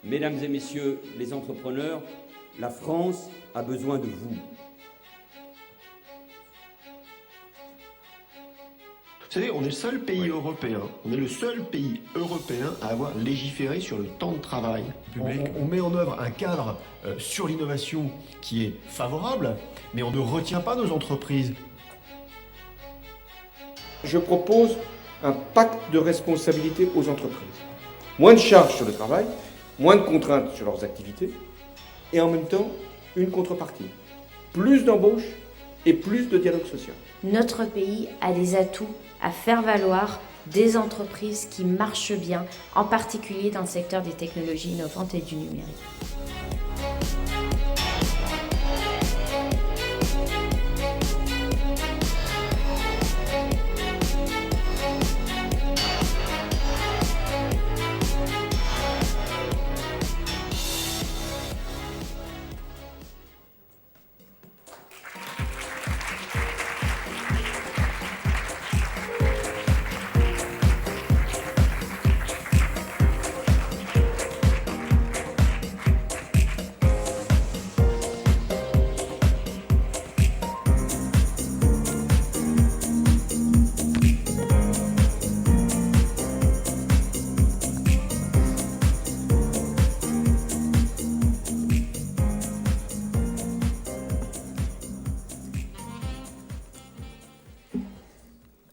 Mesdames et messieurs les entrepreneurs, la France a besoin de vous. Vous savez, on est le seul pays européen, à avoir légiféré sur le temps de travail. On met en œuvre un cadre sur l'innovation qui est favorable, mais on ne retient pas nos entreprises. Je propose un pacte de responsabilité aux entreprises. Moins de charges sur le travail, moins de contraintes sur leurs activités, et en même temps, une contrepartie. Plus d'embauches et plus de dialogue social. Notre pays a des atouts à faire valoir des entreprises qui marchent bien, en particulier dans le secteur des technologies innovantes et du numérique.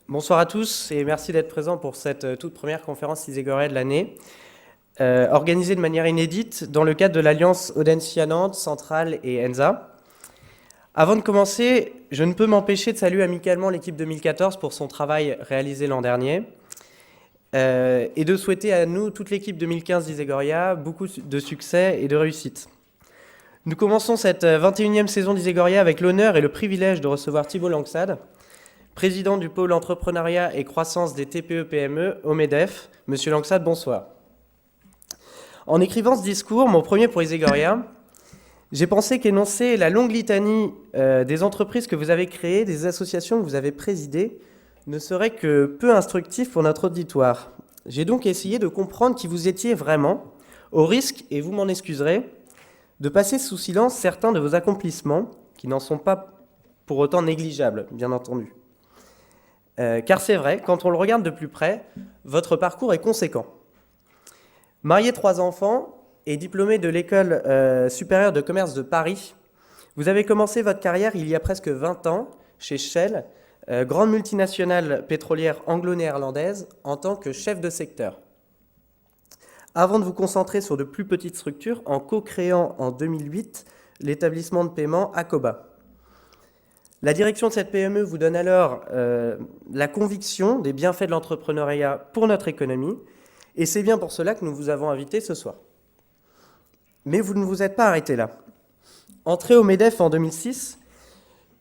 Bonsoir à tous et merci d'être présents pour cette toute première conférence Iségorée de l'année, organisée de manière inédite dans le cadre de l'Alliance Audencia-Nantes, Centrale et ENSA. Avant de commencer, je ne peux m'empêcher de saluer amicalement l'équipe 2014 pour son travail réalisé l'an dernier et de souhaiter à nous, toute l'équipe 2015 d'Iségoria, beaucoup de succès et de réussite. Nous commençons cette 21e saison d'Iségoria avec l'honneur et le privilège de recevoir Thibault Langsad, président du pôle entrepreneuriat et croissance des TPE-PME au MEDEF. Monsieur Langsad, bonsoir. En écrivant ce discours, mon premier pour Iségoria, j'ai pensé qu'énoncer la longue litanie des entreprises que vous avez créées, des associations que vous avez présidées, ne serait que peu instructif pour notre auditoire. J'ai donc essayé de comprendre qui vous étiez vraiment, au risque, et vous m'en excuserez, de passer sous silence certains de vos accomplissements, qui n'en sont pas pour autant négligeables, bien entendu. Car c'est vrai, quand on le regarde de plus près, votre parcours est conséquent. Marié 3 enfants et diplômé de l'École supérieure de commerce de Paris, vous avez commencé votre carrière il y a presque 20 ans chez Shell, grande multinationale pétrolière anglo-néerlandaise, en tant que chef de secteur. Avant de vous concentrer sur de plus petites structures, en co-créant en 2008 l'établissement de paiement Akoba. La direction de cette PME vous donne alors la conviction des bienfaits de l'entrepreneuriat pour notre économie, et c'est bien pour cela que nous vous avons invité ce soir. Mais vous ne vous êtes pas arrêté là. Entré au MEDEF en 2006,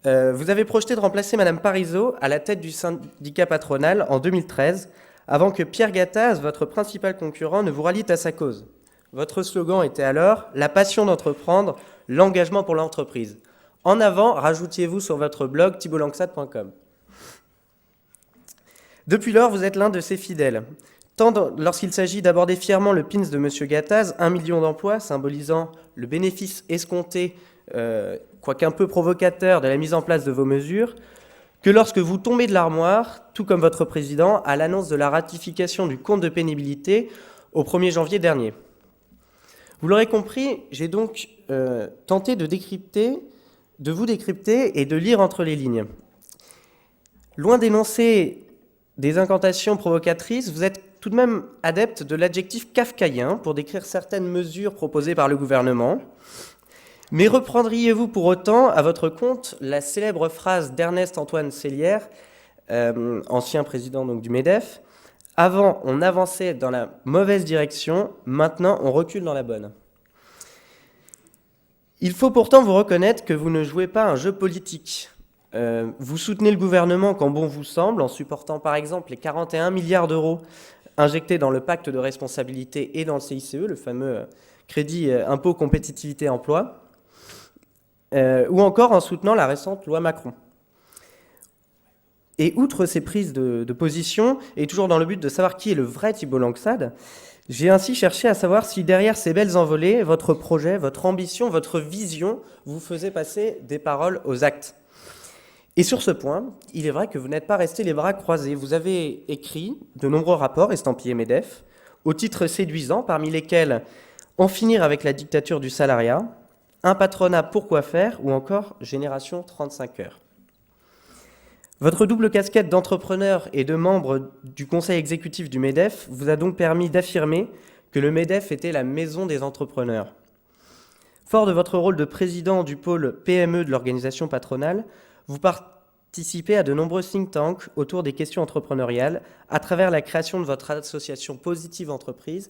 vous avez projeté de remplacer Madame Parisot à la tête du syndicat patronal en 2013, avant que Pierre Gattaz, votre principal concurrent, ne vous rallie à sa cause. Votre slogan était alors « La passion d'entreprendre, l'engagement pour l'entreprise ». En avant, rajoutiez-vous sur votre blog thibaultlangsad.com. Depuis lors, vous êtes l'un de ses fidèles. Tant lorsqu'il s'agit d'aborder fièrement le pins de M. Gattaz, 1 million d'emplois, symbolisant le bénéfice escompté, quoiqu'un peu provocateur, de la mise en place de vos mesures, que lorsque vous tombez de l'armoire, tout comme votre président, à l'annonce de la ratification du compte de pénibilité au 1er janvier dernier. Vous l'aurez compris, j'ai donc tenté de vous décrypter et de lire entre les lignes. Loin d'énoncer des incantations provocatrices, vous êtes tout de même adepte de l'adjectif kafkaïen pour décrire certaines mesures proposées par le gouvernement. Mais reprendriez-vous pour autant à votre compte la célèbre phrase d'Ernest-Antoine Seillière, ancien président donc, du MEDEF, « Avant, on avançait dans la mauvaise direction, maintenant on recule dans la bonne ». Il faut pourtant vous reconnaître que vous ne jouez pas un jeu politique. Vous soutenez le gouvernement quand bon vous semble, en supportant par exemple les 41 milliards d'euros injectés dans le pacte de responsabilité et dans le CICE, le fameux crédit impôt compétitivité emploi, ou encore en soutenant la récente loi Macron. Et outre ces prises de position, et toujours dans le but de savoir qui est le vrai Thibault Langsad, J'ai ainsi cherché à savoir si derrière ces belles envolées, votre projet, votre ambition, votre vision vous faisait passer des paroles aux actes. Et sur ce point, il est vrai que vous n'êtes pas resté les bras croisés. Vous avez écrit de nombreux rapports estampillés MEDEF, aux titres séduisants, parmi lesquels « En finir avec la dictature du salariat »,« Un patronat pour quoi faire » ou encore « Génération 35 heures ». Votre double casquette d'entrepreneur et de membre du conseil exécutif du MEDEF vous a donc permis d'affirmer que le MEDEF était la maison des entrepreneurs. Fort de votre rôle de président du pôle PME de l'organisation patronale, vous participez à de nombreux think tanks autour des questions entrepreneuriales à travers la création de votre association Positive Entreprise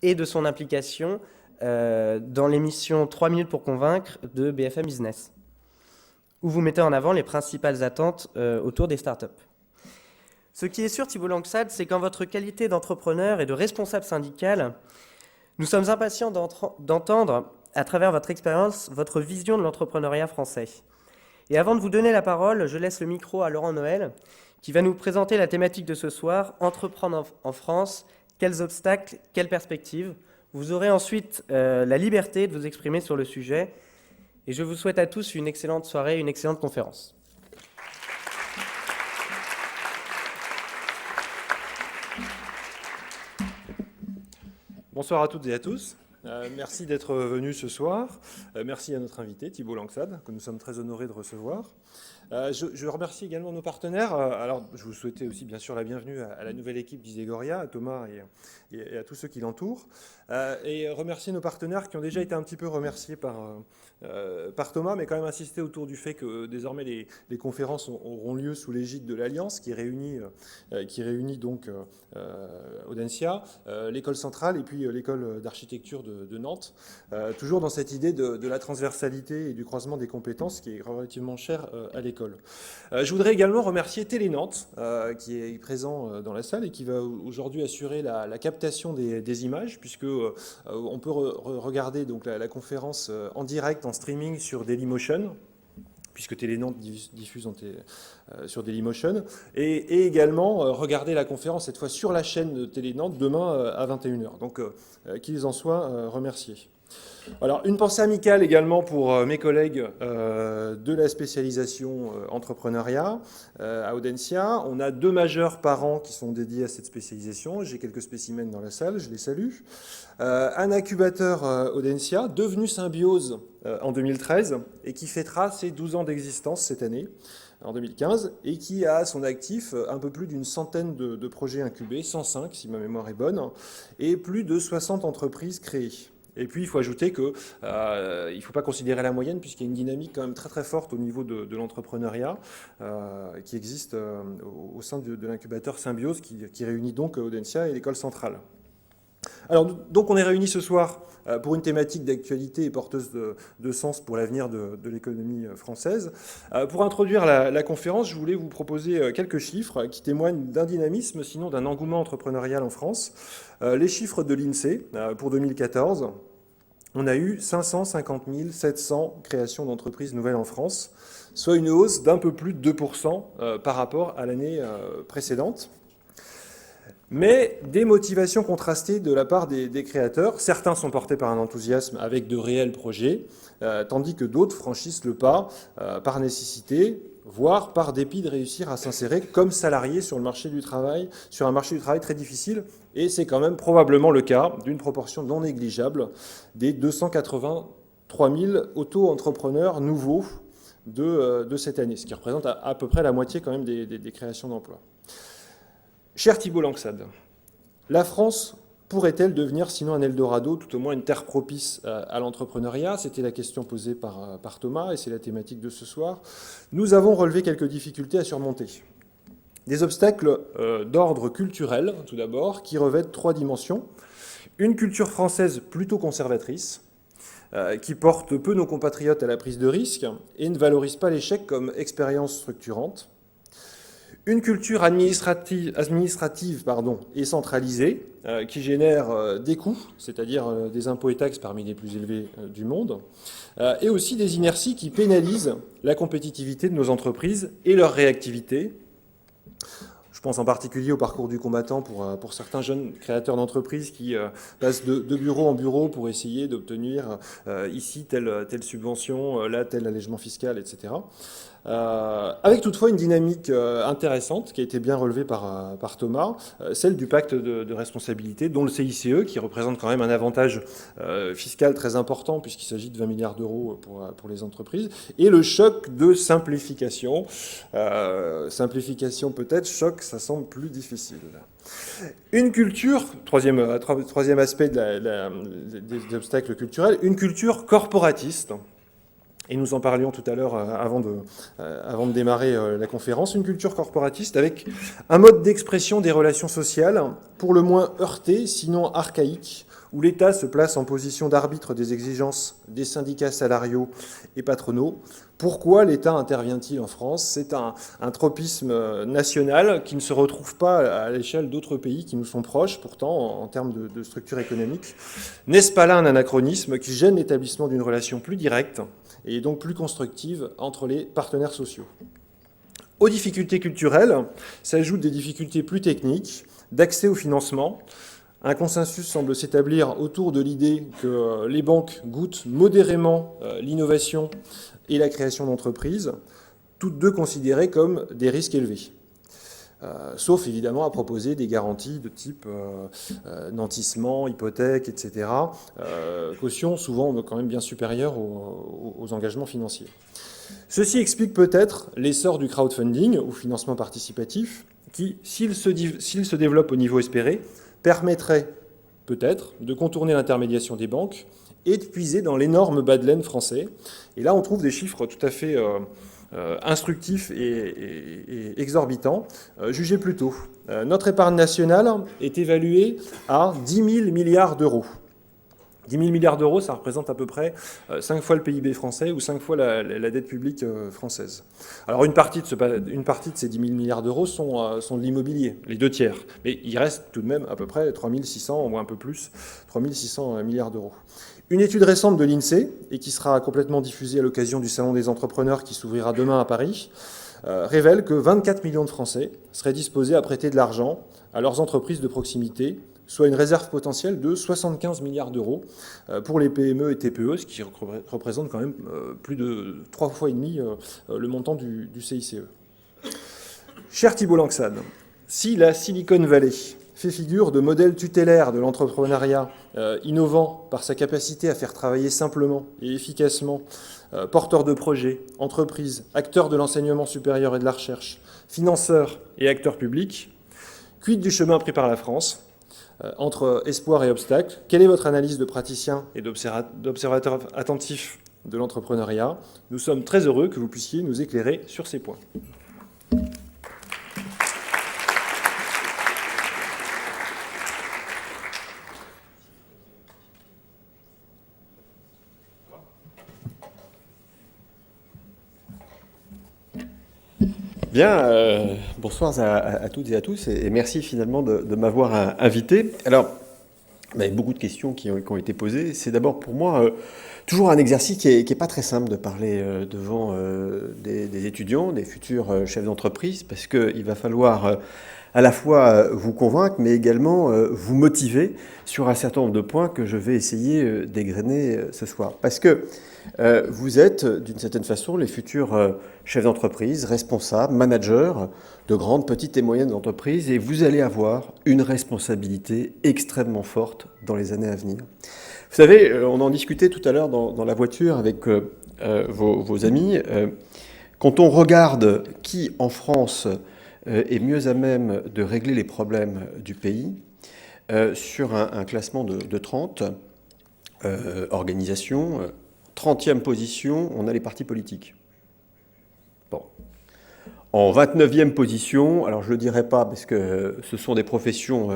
et de son implication dans l'émission 3 minutes pour convaincre de BFM Business, où vous mettez en avant les principales attentes autour des startups. Ce qui est sûr, Thibault Langsad, c'est qu'en votre qualité d'entrepreneur et de responsable syndical, nous sommes impatients d'entendre, à travers votre expérience, votre vision de l'entrepreneuriat français. Et avant de vous donner la parole, je laisse le micro à Laurent Noël, qui va nous présenter la thématique de ce soir, Entreprendre en France, quels obstacles, quelles perspectives. Vous aurez ensuite la liberté de vous exprimer sur le sujet. Et je vous souhaite à tous une excellente soirée, une excellente conférence. Bonsoir à toutes et à tous. Merci d'être venus ce soir. Merci à notre invité, Thibault Langsad, que nous sommes très honorés de recevoir. Je remercie également nos partenaires. Alors, je vous souhaitais aussi, bien sûr, la bienvenue à la nouvelle équipe d'Isegoria, à Thomas et à tous ceux qui l'entourent. Et remercier nos partenaires qui ont déjà été un petit peu remerciés par Thomas, mais quand même insister autour du fait que désormais les conférences auront lieu sous l'égide de l'Alliance qui réunit donc Audencia, l'école centrale et puis l'école d'architecture de Nantes, toujours dans cette idée de la transversalité et du croisement des compétences qui est relativement cher à l'école. Je voudrais également remercier Télé Nantes qui est présent dans la salle et qui va aujourd'hui assurer la captation des images, puisque on peut regarder donc la conférence en direct, en streaming sur Dailymotion, puisque Télé Nantes diffuse sur Dailymotion, et également regarder la conférence cette fois sur la chaîne de Télé Nantes demain à 21h. Donc qu'ils en soient remerciés. Alors, une pensée amicale également pour mes collègues de la spécialisation entrepreneuriat à Audencia. On a 2 majeurs par an qui sont dédiés à cette spécialisation. J'ai quelques spécimens dans la salle, je les salue. Un incubateur Audencia, devenu Symbiose en 2013, et qui fêtera ses 12 ans d'existence cette année, en 2015, et qui a à son actif un peu plus d'une centaine de projets incubés, 105 si ma mémoire est bonne, et plus de 60 entreprises créées. Et puis, il faut ajouter qu'il ne faut pas considérer la moyenne, puisqu'il y a une dynamique quand même très très forte au niveau de l'entrepreneuriat qui existe au sein de l'incubateur Symbiose, qui réunit donc Audencia et l'école centrale. Alors, donc on est réunis ce soir pour une thématique d'actualité et porteuse de sens pour l'avenir de l'économie française. Pour introduire la conférence, je voulais vous proposer quelques chiffres qui témoignent d'un dynamisme, sinon d'un engouement entrepreneurial en France. Les chiffres de l'INSEE pour 2014, on a eu 550 700 créations d'entreprises nouvelles en France, soit une hausse d'un peu plus de 2% par rapport à l'année précédente. Mais des motivations contrastées de la part des créateurs. Certains sont portés par un enthousiasme avec de réels projets, tandis que d'autres franchissent le pas par nécessité, voire par dépit de réussir à s'insérer comme salariés sur un marché du travail très difficile. Et c'est quand même probablement le cas d'une proportion non négligeable des 283 000 auto-entrepreneurs nouveaux de cette année, ce qui représente à peu près la moitié quand même des créations d'emplois. Cher Thibault Langsad, la France pourrait-elle devenir sinon un Eldorado, tout au moins une terre propice à l'entrepreneuriat? C'était la question posée par Thomas et c'est la thématique de ce soir. Nous avons relevé quelques difficultés à surmonter. Des obstacles d'ordre culturel, tout d'abord, qui revêtent 3 dimensions. Une culture française plutôt conservatrice, qui porte peu nos compatriotes à la prise de risque et ne valorise pas l'échec comme expérience structurante. Une culture administrative et centralisée qui génère des coûts, c'est-à-dire des impôts et taxes parmi les plus élevés du monde, et aussi des inerties qui pénalisent la compétitivité de nos entreprises et leur réactivité. Je pense en particulier au parcours du combattant pour certains jeunes créateurs d'entreprises qui passent de bureau en bureau pour essayer d'obtenir ici telle subvention, là tel allègement fiscal, etc. Avec toutefois une dynamique intéressante qui a été bien relevée par Thomas, celle du pacte de responsabilité, dont le CICE, qui représente quand même un avantage fiscal très important, puisqu'il s'agit de 20 milliards d'euros pour les entreprises, et le choc de simplification. Simplification peut-être, choc, ça semble plus difficile. Une culture, troisième aspect des obstacles culturels, une culture corporatiste. Et nous en parlions tout à l'heure avant de démarrer la conférence, une culture corporatiste avec un mode d'expression des relations sociales pour le moins heurté, sinon archaïque, où l'État se place en position d'arbitre des exigences des syndicats salariaux et patronaux. Pourquoi l'État intervient-il en France? C'est un tropisme national qui ne se retrouve pas à l'échelle d'autres pays qui nous sont proches, pourtant, en termes de structure économique. N'est-ce pas là un anachronisme qui gêne l'établissement d'une relation plus directe et donc plus constructive entre les partenaires sociaux? Aux difficultés culturelles s'ajoutent des difficultés plus techniques d'accès au financement. Un consensus semble s'établir autour de l'idée que les banques goûtent modérément l'innovation et la création d'entreprises, toutes deux considérées comme des risques élevés. Sauf évidemment à proposer des garanties de type nantissement, hypothèque, etc. Caution souvent quand même bien supérieure aux engagements financiers. Ceci explique peut-être l'essor du crowdfunding ou financement participatif qui, s'il se développe au niveau espéré, permettrait peut-être de contourner l'intermédiation des banques et de puiser dans l'énorme bas de laine français. Et là, on trouve des chiffres tout à fait instructifs et exorbitants. Jugez plutôt. Notre épargne nationale est évaluée à 10 000 milliards d'euros. 10 000 milliards d'euros, ça représente à peu près 5 fois le PIB français ou 5 fois la dette publique française. Alors une partie de ces 10 000 milliards d'euros sont de l'immobilier, les 2 tiers. Mais il reste tout de même à peu près 3 600 ou un peu plus, 3 600 milliards d'euros. Une étude récente de l'INSEE, et qui sera complètement diffusée à l'occasion du Salon des entrepreneurs qui s'ouvrira demain à Paris, révèle que 24 millions de Français seraient disposés à prêter de l'argent à leurs entreprises de proximité, soit une réserve potentielle de 75 milliards d'euros pour les PME et TPE, ce qui représente quand même plus de 3 fois et demi le montant du CICE. Cher Thibault Langsade, si la Silicon Valley fait figure de modèle tutélaire de l'entrepreneuriat innovant par sa capacité à faire travailler simplement et efficacement porteurs de projets, entreprises, acteurs de l'enseignement supérieur et de la recherche, financeurs et acteurs publics, quid du chemin pris par la France entre espoir et obstacle? Quelle est votre analyse de praticien et d'observateur attentif de l'entrepreneuriat? Nous sommes très heureux que vous puissiez nous éclairer sur ces points. Bien, bonsoir à toutes et à tous, et merci finalement de m'avoir invité. Alors, il y a beaucoup de questions qui ont été posées. C'est d'abord pour moi toujours un exercice qui est pas très simple de parler devant des étudiants, des futurs chefs d'entreprise, parce qu'il va falloir à la fois vous convaincre, mais également vous motiver sur un certain nombre de points que je vais essayer d'égrener ce soir. Parce que vous êtes, d'une certaine façon, les futurs chefs d'entreprise, responsables, managers de grandes, petites et moyennes entreprises, et vous allez avoir une responsabilité extrêmement forte dans les années à venir. Vous savez, on en discutait tout à l'heure dans la voiture avec vos amis. Quand on regarde qui, en France, est mieux à même de régler les problèmes du pays, sur un classement de 30 organisations, 30e position, on a les partis politiques. Bon. En 29e position, alors je ne le dirai pas parce que ce sont des professions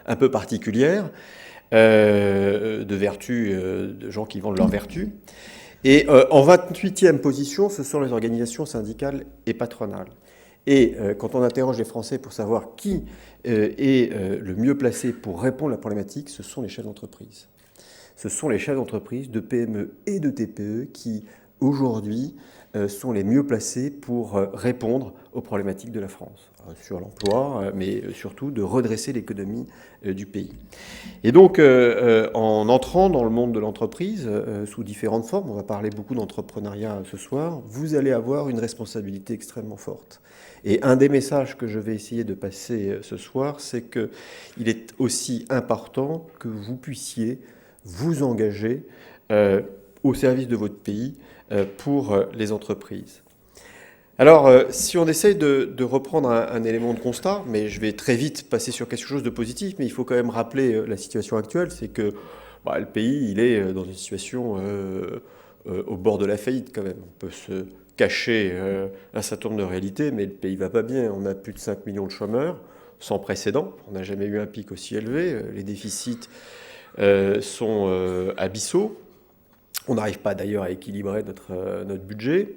un peu particulières, de vertu, de gens qui vendent leur vertu. Et en 28e position, ce sont les organisations syndicales et patronales. Et quand on interroge les Français pour savoir qui est le mieux placé pour répondre à la problématique, ce sont les chefs d'entreprise. Ce sont les chefs d'entreprise de PME et de TPE qui aujourd'hui, sont les mieux placés pour répondre aux problématiques de la France, sur l'emploi, mais surtout de redresser l'économie du pays. Et donc, en entrant dans le monde de l'entreprise, sous différentes formes, on va parler beaucoup d'entrepreneuriat ce soir, vous allez avoir une responsabilité extrêmement forte. Et un des messages que je vais essayer de passer ce soir, c'est qu'il est aussi important que vous puissiez vous engager au service de votre pays pour les entreprises. Alors, si on essaye de reprendre un élément de constat, mais je vais très vite passer sur quelque chose de positif, mais il faut quand même rappeler la situation actuelle, c'est que le pays, il est dans une situation au bord de la faillite quand même. On peut se cacher un certain nombre de réalités, mais le pays ne va pas bien. On a plus de 5 millions de chômeurs, sans précédent. On n'a jamais eu un pic aussi élevé. Les déficits sont abyssaux. On n'arrive pas d'ailleurs à équilibrer notre budget.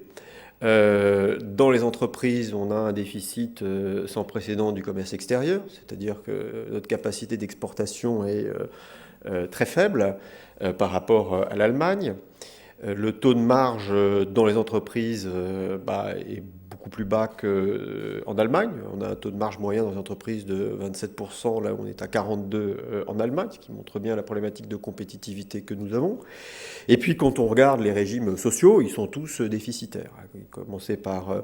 Dans les entreprises, on a un déficit sans précédent du commerce extérieur, c'est-à-dire que notre capacité d'exportation est très faible par rapport à l'Allemagne. Le taux de marge dans les entreprises est beaucoup plus bas qu'en Allemagne. On a un taux de marge moyen dans les entreprises de 27%, là où on est à 42% en Allemagne, ce qui montre bien la problématique de compétitivité que nous avons. Et puis quand on regarde les régimes sociaux, ils sont tous déficitaires. Commencer par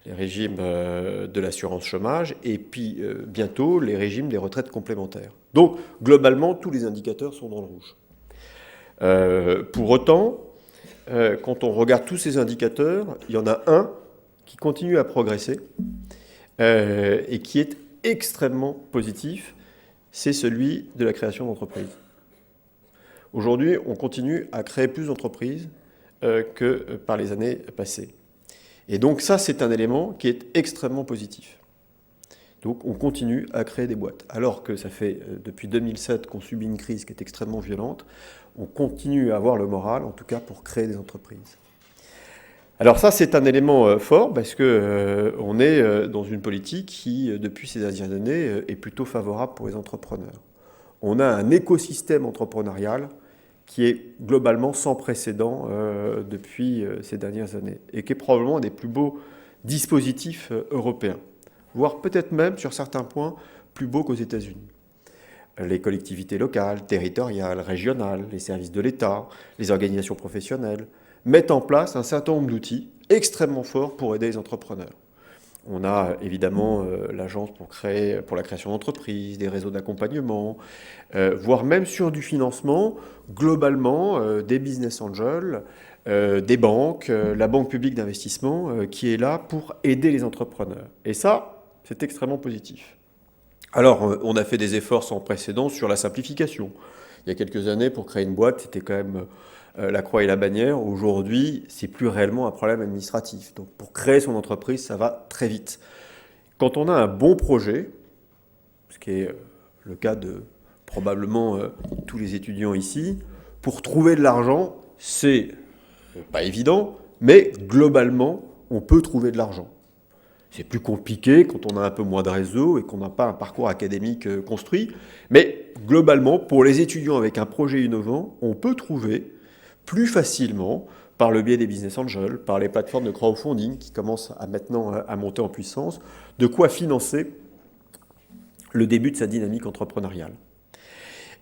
les régimes de l'assurance chômage et puis bientôt les régimes des retraites complémentaires. Donc globalement, tous les indicateurs sont dans le rouge. Pour autant, quand on regarde tous ces indicateurs, il y en a un qui continue à progresser et qui est extrêmement positif, c'est celui de la création d'entreprises. Aujourd'hui, on continue à créer plus d'entreprises que par les années passées. Et donc ça, c'est un élément qui est extrêmement positif. Donc on continue à créer des boîtes. Alors que ça fait depuis 2007 qu'on subit une crise qui est extrêmement violente, on continue à avoir le moral, en tout cas pour créer des entreprises. Alors ça, c'est un élément fort parce qu'on est dans une politique qui, depuis ces dernières années, est plutôt favorable pour les entrepreneurs. On a un écosystème entrepreneurial qui est globalement sans précédent depuis ces dernières années et qui est probablement un des plus beaux dispositifs européens, voire peut-être même, sur certains points, plus beaux qu'aux États-Unis. Les collectivités locales, territoriales, régionales, les services de l'État, les organisations professionnelles mettent en place un certain nombre d'outils extrêmement forts pour aider les entrepreneurs. On a évidemment l'agence pour la création d'entreprises, des réseaux d'accompagnement, voire même sur du financement, globalement, des business angels, des banques, la Banque publique d'investissement qui est là pour aider les entrepreneurs. Et ça, c'est extrêmement positif. Alors, on a fait des efforts sans précédent sur la simplification. Il y a quelques années, pour créer une boîte, c'était quand même la croix et la bannière. Aujourd'hui, c'est plus réellement un problème administratif. Donc, pour créer son entreprise, ça va très vite. Quand on a un bon projet, ce qui est le cas de probablement tous les étudiants ici, pour trouver de l'argent, c'est pas évident, mais globalement, on peut trouver de l'argent. C'est plus compliqué quand on a un peu moins de réseau et qu'on n'a pas un parcours académique construit. Mais globalement, pour les étudiants avec un projet innovant, on peut trouver plus facilement, par le biais des business angels, par les plateformes de crowdfunding qui commencent maintenant à monter en puissance, de quoi financer le début de sa dynamique entrepreneuriale.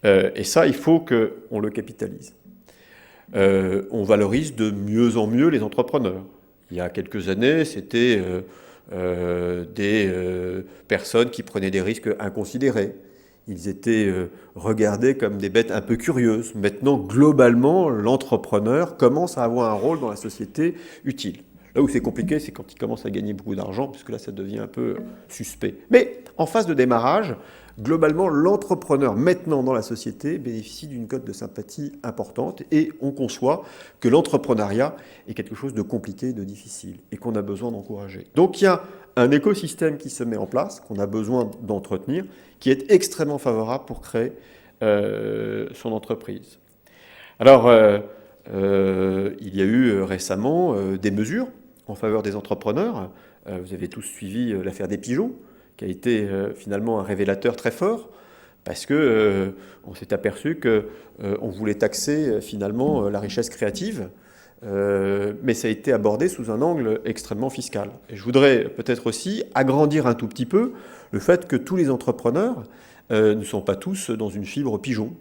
Et ça, il faut qu'on le capitalise. On valorise de mieux en mieux les entrepreneurs. Il y a quelques années, c'était des personnes qui prenaient des risques inconsidérés. Ils étaient regardés comme des bêtes un peu curieuses. Maintenant, globalement, l'entrepreneur commence à avoir un rôle dans la société utile. Là où c'est compliqué, c'est quand il commence à gagner beaucoup d'argent, puisque là, ça devient un peu suspect. Mais en phase de démarrage, globalement, l'entrepreneur, maintenant dans la société, bénéficie d'une cote de sympathie importante et on conçoit que l'entrepreneuriat est quelque chose de compliqué, de difficile et qu'on a besoin d'encourager. Donc il y a un écosystème qui se met en place, qu'on a besoin d'entretenir, qui est extrêmement favorable pour créer son entreprise. Alors, il y a eu récemment des mesures en faveur des entrepreneurs. Vous avez tous suivi l'affaire des pigeons, qui a été finalement un révélateur très fort, parce qu'on s'est aperçu qu'on voulait taxer finalement la richesse créative mais ça a été abordé sous un angle extrêmement fiscal. Et je voudrais peut-être aussi agrandir un tout petit peu le fait que tous les entrepreneurs ne sont pas tous dans une fibre pigeon.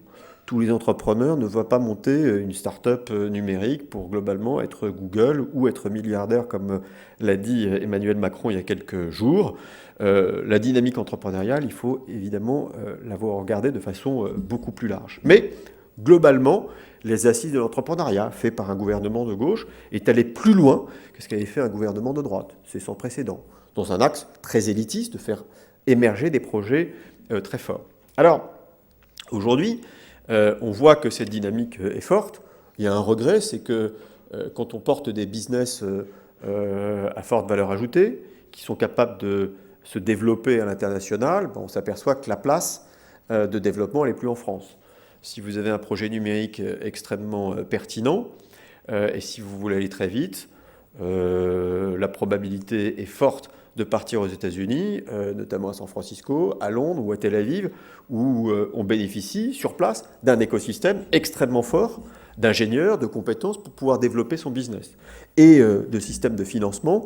Tous les entrepreneurs ne voient pas monter une start-up numérique pour globalement être Google ou être milliardaire, comme l'a dit Emmanuel Macron il y a quelques jours. La dynamique entrepreneuriale, il faut évidemment l'avoir regardée de façon beaucoup plus large. Mais globalement, les assises de l'entrepreneuriat, fait par un gouvernement de gauche, est allé plus loin que ce qu'avait fait un gouvernement de droite. C'est sans précédent. Dans un axe très élitiste, de faire émerger des projets très forts. Alors, aujourd'hui, on voit que cette dynamique est forte. Il y a un regret, c'est que quand on porte des business à forte valeur ajoutée, qui sont capables de se développer à l'international, on s'aperçoit que la place de développement n'est plus en France. Si vous avez un projet numérique extrêmement pertinent, et si vous voulez aller très vite, la probabilité est forte de partir aux États-Unis, notamment à San Francisco, à Londres ou à Tel Aviv, où on bénéficie sur place d'un écosystème extrêmement fort d'ingénieurs, de compétences pour pouvoir développer son business. Et de systèmes de financement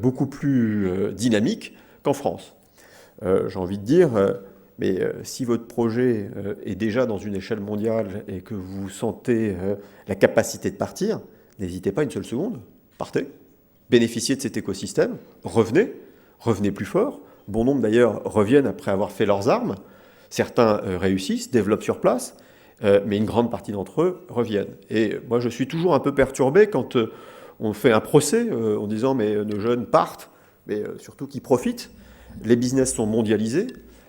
beaucoup plus dynamiques qu'en France. J'ai envie de dire, mais si votre projet est déjà dans une échelle mondiale et que vous sentez la capacité de partir, n'hésitez pas une seule seconde, partez. Bénéficiez de cet écosystème, revenez plus fort. Bon nombre d'ailleurs reviennent après avoir fait leurs armes. Certains réussissent, développent sur place, mais une grande partie d'entre eux reviennent. Et moi je suis toujours un peu perturbé quand on fait un procès en disant mais nos jeunes partent, mais surtout qu'ils profitent. Les business sont mondialisés.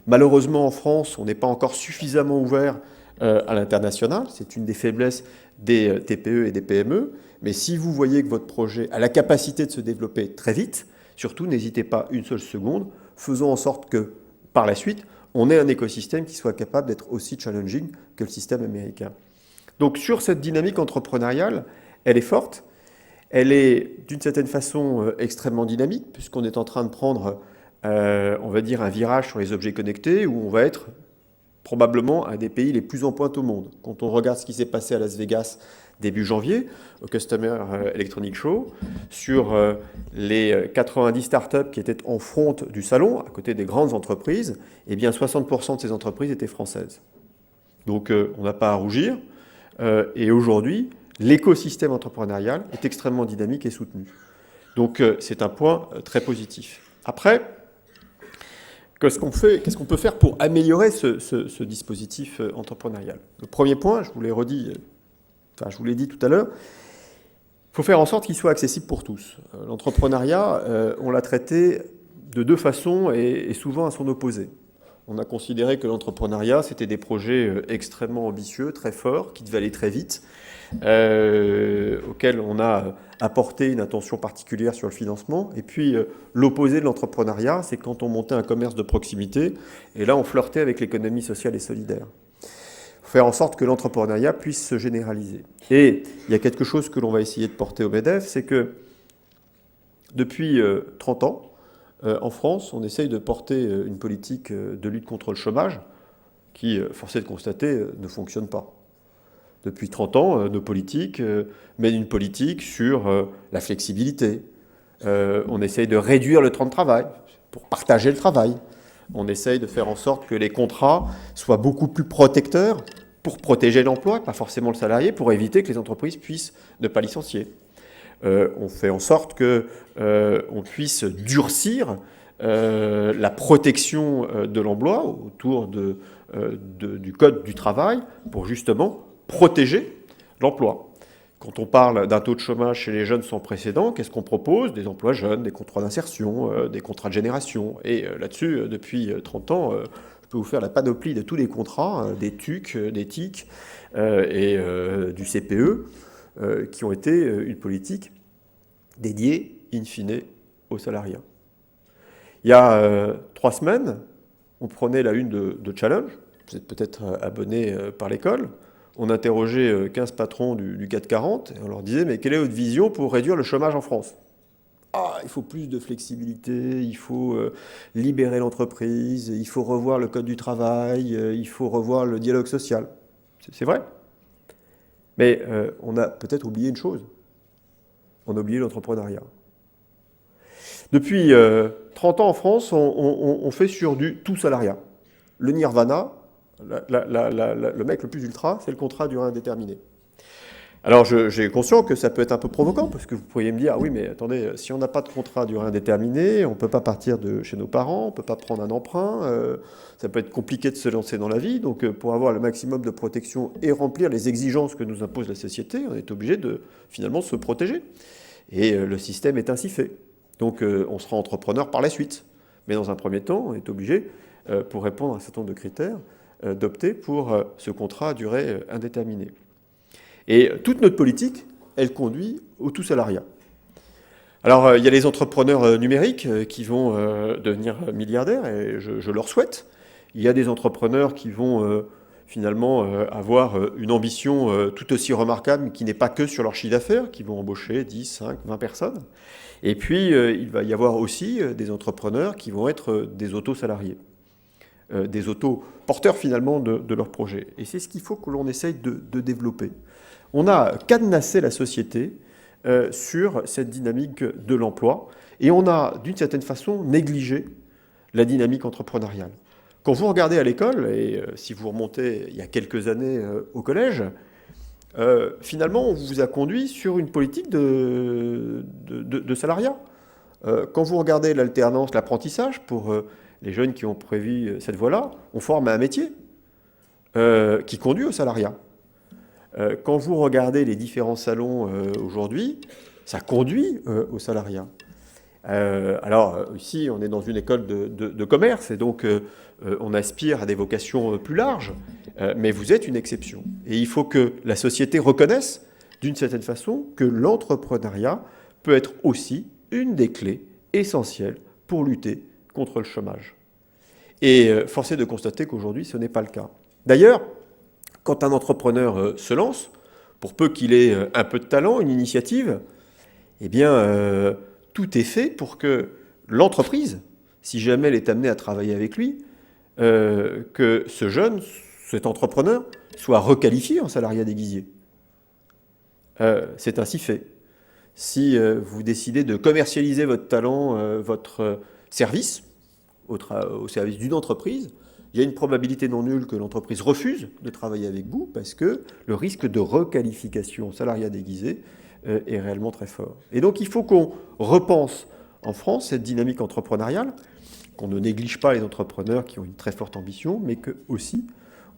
Malheureusement en France, on n'est pas encore suffisamment ouvert à l'international. C'est une des faiblesses des TPE et des PME. Mais si vous voyez que votre projet a la capacité de se développer très vite, surtout n'hésitez pas une seule seconde, faisons en sorte que par la suite, on ait un écosystème qui soit capable d'être aussi challenging que le système américain. Donc sur cette dynamique entrepreneuriale, elle est forte, elle est d'une certaine façon extrêmement dynamique, puisqu'on est en train de prendre, on va dire, un virage sur les objets connectés, où on va être probablement un des pays les plus en pointe au monde. Quand on regarde ce qui s'est passé à Las Vegas début janvier, au Customer Electronic Show, sur les 90 startups qui étaient en front du salon, à côté des grandes entreprises, eh bien 60% de ces entreprises étaient françaises. Donc on n'a pas à rougir. Et aujourd'hui, l'écosystème entrepreneurial est extrêmement dynamique et soutenu. Donc c'est un point très positif. Après, qu'est-ce qu'on peut faire pour améliorer ce dispositif entrepreneurial? Le premier point, je vous l'ai dit tout à l'heure, il faut faire en sorte qu'il soit accessible pour tous. L'entrepreneuriat, on l'a traité de deux façons et souvent à son opposé. On a considéré que l'entrepreneuriat, c'était des projets extrêmement ambitieux, très forts, qui devaient aller très vite, auxquels on a apporté une attention particulière sur le financement. Et puis, l'opposé de l'entrepreneuriat, c'est quand on montait un commerce de proximité, et là, on flirtait avec l'économie sociale et solidaire. Faire en sorte que l'entrepreneuriat puisse se généraliser. Et il y a quelque chose que l'on va essayer de porter au MEDEF, c'est que depuis 30 ans, en France, on essaye de porter une politique de lutte contre le chômage qui, force est de constater, ne fonctionne pas. Depuis 30 ans, nos politiques mènent une politique sur la flexibilité. On essaye de réduire le temps de travail pour partager le travail. On essaye de faire en sorte que les contrats soient beaucoup plus protecteurs pour protéger l'emploi, pas forcément le salarié, pour éviter que les entreprises puissent ne pas licencier. On fait en sorte qu'on puisse durcir la protection de l'emploi autour du Code du travail pour justement protéger l'emploi. Quand on parle d'un taux de chômage chez les jeunes sans précédent, qu'est-ce qu'on propose? Des emplois jeunes, des contrats d'insertion, des contrats de génération. Et là-dessus, depuis 30 ans, je peux vous faire la panoplie de tous les contrats, des TUC, des TIC et du CPE, qui ont été une politique dédiée, in fine, aux salariés. Il y a 3 semaines, on prenait la une de Challenge, vous êtes peut-être abonné par l'école, on interrogeait 15 patrons du CAC 40 et on leur disait « Mais quelle est votre vision pour réduire le chômage en France ?» Ah, il faut plus de flexibilité, il faut libérer l'entreprise, il faut revoir le code du travail, il faut revoir le dialogue social. C'est vrai. Mais on a peut-être oublié une chose, on a oublié l'entrepreneuriat. Depuis 30 ans en France, on fait sur du tout salariat. Le nirvana, le mec le plus ultra, c'est le contrat à durée indéterminée. Alors j'ai conscience que ça peut être un peu provoquant, parce que vous pourriez me dire, ah oui, mais attendez, si on n'a pas de contrat à durée indéterminée, on ne peut pas partir de chez nos parents, on ne peut pas prendre un emprunt, ça peut être compliqué de se lancer dans la vie, donc pour avoir le maximum de protection et remplir les exigences que nous impose la société, on est obligé de finalement se protéger. Et le système est ainsi fait. Donc on sera entrepreneur par la suite. Mais dans un premier temps, on est obligé, pour répondre à un certain nombre de critères, d'opter pour ce contrat à durée indéterminée. Et toute notre politique, elle conduit au tout salariat. Alors il y a les entrepreneurs numériques qui vont devenir milliardaires, et je leur souhaite. Il y a des entrepreneurs qui vont finalement avoir une ambition tout aussi remarquable, mais qui n'est pas que sur leur chiffre d'affaires, qui vont embaucher 10, 5, 20 personnes. Et puis, il va y avoir aussi des entrepreneurs qui vont être des autosalariés, des autoporteurs finalement de leur projet. Et c'est ce qu'il faut que l'on essaye de développer. On a cadenassé la société sur cette dynamique de l'emploi, et on a, d'une certaine façon, négligé la dynamique entrepreneuriale. Quand vous regardez à l'école, et si vous remontez il y a quelques années au collège, finalement, on vous a conduit sur une politique de salariat. Quand vous regardez l'alternance, l'apprentissage, pour les jeunes qui ont prévu cette voie-là, on forme à un métier qui conduit au salariat. Quand vous regardez les différents salons aujourd'hui, ça conduit au salariat. Alors ici, on est dans une école de commerce, et donc on aspire à des vocations plus larges, mais vous êtes une exception. Et il faut que la société reconnaisse, d'une certaine façon, que l'entrepreneuriat peut être aussi une des clés essentielles pour lutter contre le chômage. Et force est de constater qu'aujourd'hui, ce n'est pas le cas. D'ailleurs, quand un entrepreneur se lance, pour peu qu'il ait un peu de talent, une initiative, eh bien, tout est fait pour que l'entreprise, si jamais elle est amenée à travailler avec lui, que ce jeune, cet entrepreneur, soit requalifié en salariat déguisé. C'est ainsi fait. Si vous décidez de commercialiser votre talent, votre service, au service d'une entreprise, il y a une probabilité non nulle que l'entreprise refuse de travailler avec vous, parce que le risque de requalification en salariat déguisé est réellement très fort. Et donc il faut qu'on repense en France cette dynamique entrepreneuriale, qu'on ne néglige pas les entrepreneurs qui ont une très forte ambition, mais que aussi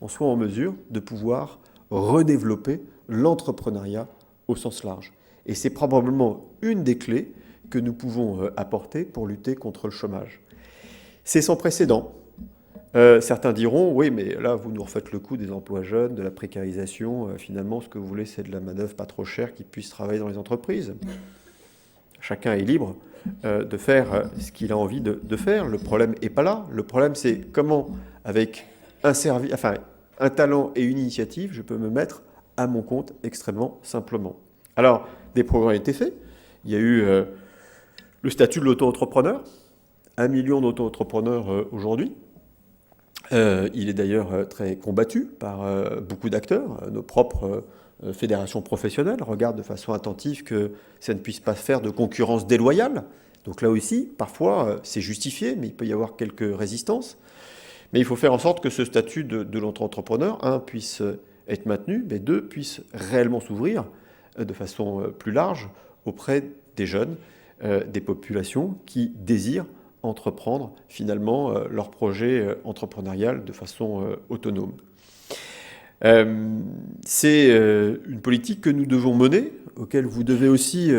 on soit en mesure de pouvoir redévelopper l'entrepreneuriat au sens large. Et c'est probablement une des clés que nous pouvons apporter pour lutter contre le chômage. C'est sans précédent. Certains diront, oui, mais là, vous nous refaites le coup des emplois jeunes, de la précarisation. Finalement, ce que vous voulez, c'est de la manœuvre pas trop chère qui puisse travailler dans les entreprises. Chacun est libre de faire ce qu'il a envie de faire. Le problème n'est pas là. Le problème, c'est comment, avec un talent et une initiative, je peux me mettre à mon compte extrêmement simplement. Alors, des progrès ont été faits. Il y a eu le statut de l'auto-entrepreneur. 1 million d'auto-entrepreneurs aujourd'hui. Il est d'ailleurs très combattu par beaucoup d'acteurs. Nos propres fédérations professionnelles regardent de façon attentive que ça ne puisse pas faire de concurrence déloyale. Donc là aussi, parfois, c'est justifié, mais il peut y avoir quelques résistances. Mais il faut faire en sorte que ce statut de l'auto-entrepreneur, puisse être maintenu, mais deux, puisse réellement s'ouvrir de façon plus large auprès des jeunes, des populations qui désirent entreprendre finalement leur projet entrepreneurial de façon autonome. C'est une politique que nous devons mener, auquel vous devez aussi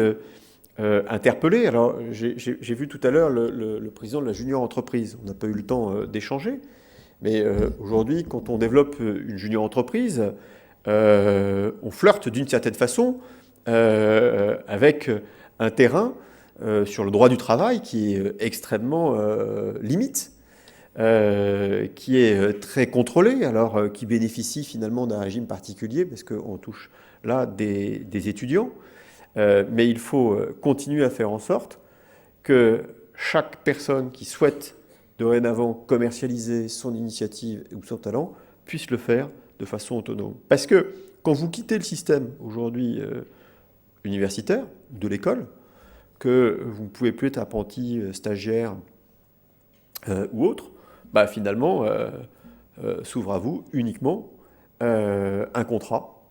interpeller. Alors j'ai vu tout à l'heure le président de la junior entreprise. On n'a pas eu le temps d'échanger, mais aujourd'hui, quand on développe une junior entreprise, on flirte d'une certaine façon avec un terrain sur le droit du travail qui est extrêmement limite, qui est très contrôlé, alors qui bénéficie finalement d'un régime particulier, parce qu'on touche là des étudiants, mais il faut continuer à faire en sorte que chaque personne qui souhaite dorénavant commercialiser son initiative ou son talent puisse le faire de façon autonome. Parce que quand vous quittez le système aujourd'hui universitaire, de l'école, que vous ne pouvez plus être apprenti, stagiaire ou autre, bah, finalement, s'ouvre à vous uniquement un contrat,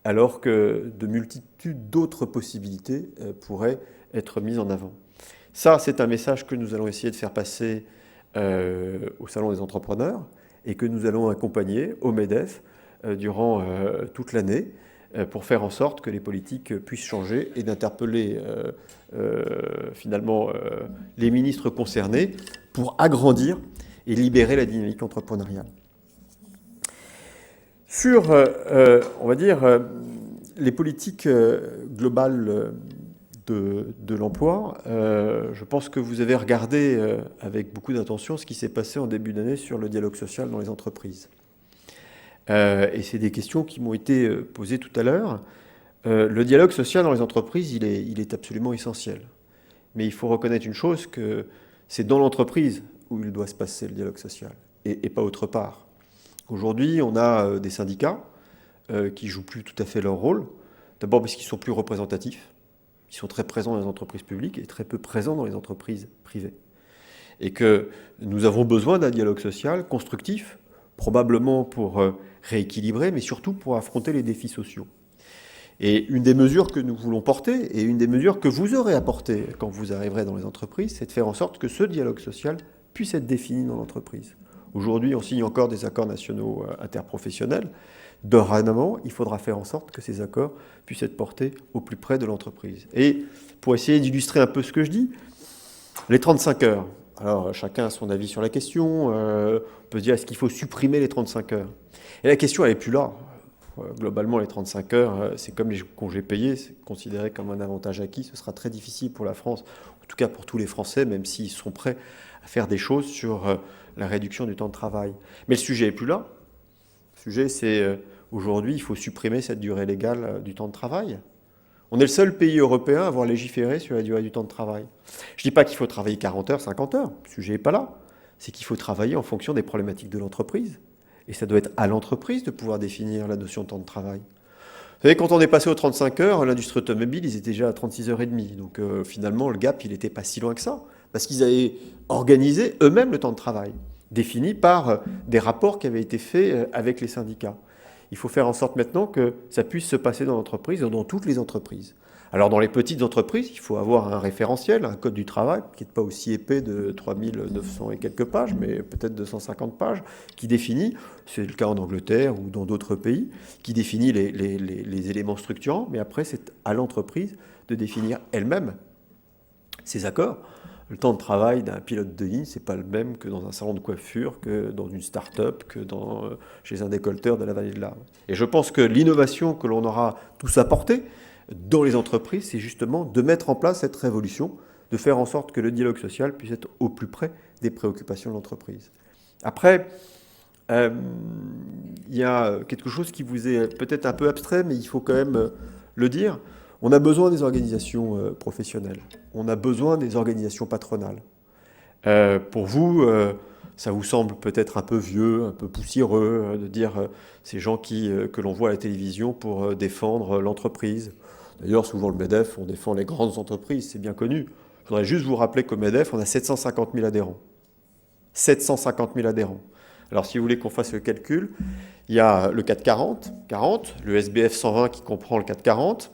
alors que de multitudes d'autres possibilités pourraient être mises en avant. Ça, c'est un message que nous allons essayer de faire passer au Salon des entrepreneurs et que nous allons accompagner au MEDEF durant toute l'année pour faire en sorte que les politiques puissent changer et d'interpeller finalement les ministres concernés pour agrandir et libérer la dynamique entrepreneuriale. Sur, on va dire, les politiques globales de l'emploi, je pense que vous avez regardé avec beaucoup d'attention ce qui s'est passé en début d'année sur le dialogue social dans les entreprises. Et c'est des questions qui m'ont été posées tout à l'heure. Le dialogue social dans les entreprises, il est absolument essentiel. Mais il faut reconnaître une chose, que c'est dans l'entreprise où il doit se passer le dialogue social, et pas autre part. Aujourd'hui, on a des syndicats qui jouent plus tout à fait leur rôle. D'abord parce qu'ils sont plus représentatifs. Ils sont très présents dans les entreprises publiques et très peu présents dans les entreprises privées. Et que nous avons besoin d'un dialogue social constructif, probablement pour rééquilibrer, mais surtout pour affronter les défis sociaux. Et une des mesures que nous voulons porter, et une des mesures que vous aurez apportées quand vous arriverez dans les entreprises, c'est de faire en sorte que ce dialogue social puisse être défini dans l'entreprise. Aujourd'hui, on signe encore des accords nationaux interprofessionnels. Dorénavant, il faudra faire en sorte que ces accords puissent être portés au plus près de l'entreprise. Et pour essayer d'illustrer un peu ce que je dis, les 35 heures. Alors, chacun a son avis sur la question. On peut se dire, est-ce qu'il faut supprimer les 35 heures? Et la question, elle n'est plus là. Globalement, les 35 heures, c'est comme les congés payés, c'est considéré comme un avantage acquis. Ce sera très difficile pour la France, en tout cas pour tous les Français, même s'ils sont prêts à faire des choses sur la réduction du temps de travail. Mais le sujet n'est plus là. Le sujet, c'est aujourd'hui, il faut supprimer cette durée légale du temps de travail. On est le seul pays européen à avoir légiféré sur la durée du temps de travail. Je ne dis pas qu'il faut travailler 40 heures, 50 heures. Le sujet n'est pas là. C'est qu'il faut travailler en fonction des problématiques de l'entreprise. Et ça doit être à l'entreprise de pouvoir définir la notion de temps de travail. Vous savez, quand on est passé aux 35 heures, l'industrie automobile, ils étaient déjà à 36h30. Donc finalement, le gap, il n'était pas si loin que ça. Parce qu'ils avaient organisé eux-mêmes le temps de travail, défini par des rapports qui avaient été faits avec les syndicats. Il faut faire en sorte maintenant que ça puisse se passer dans l'entreprise, dans toutes les entreprises. Alors dans les petites entreprises, il faut avoir un référentiel, un code du travail, qui n'est pas aussi épais de 3900 et quelques pages, mais peut-être 250 pages, qui définit, c'est le cas en Angleterre ou dans d'autres pays, qui définit les éléments structurants, mais après c'est à l'entreprise de définir elle-même ses accords. Le temps de travail d'un pilote de ligne, c'est pas le même que dans un salon de coiffure, que dans une start-up, que chez un décolleteur de la vallée de l'Arve. Et je pense que l'innovation que l'on aura tous apportée dans les entreprises, c'est justement de mettre en place cette révolution, de faire en sorte que le dialogue social puisse être au plus près des préoccupations de l'entreprise. Après, il y a quelque chose qui vous est peut-être un peu abstrait, mais il faut quand même le dire. On a besoin des organisations professionnelles. On a besoin des organisations patronales. Pour vous, ça vous semble peut-être un peu vieux, un peu poussiéreux de dire ces gens que l'on voit à la télévision pour défendre l'entreprise. D'ailleurs, souvent le MEDEF, on défend les grandes entreprises, c'est bien connu. Je voudrais juste vous rappeler qu'au MEDEF, on a 750 000 adhérents. 750 000 adhérents. Alors, si vous voulez qu'on fasse le calcul, il y a le 440, le SBF 120 qui comprend le 440.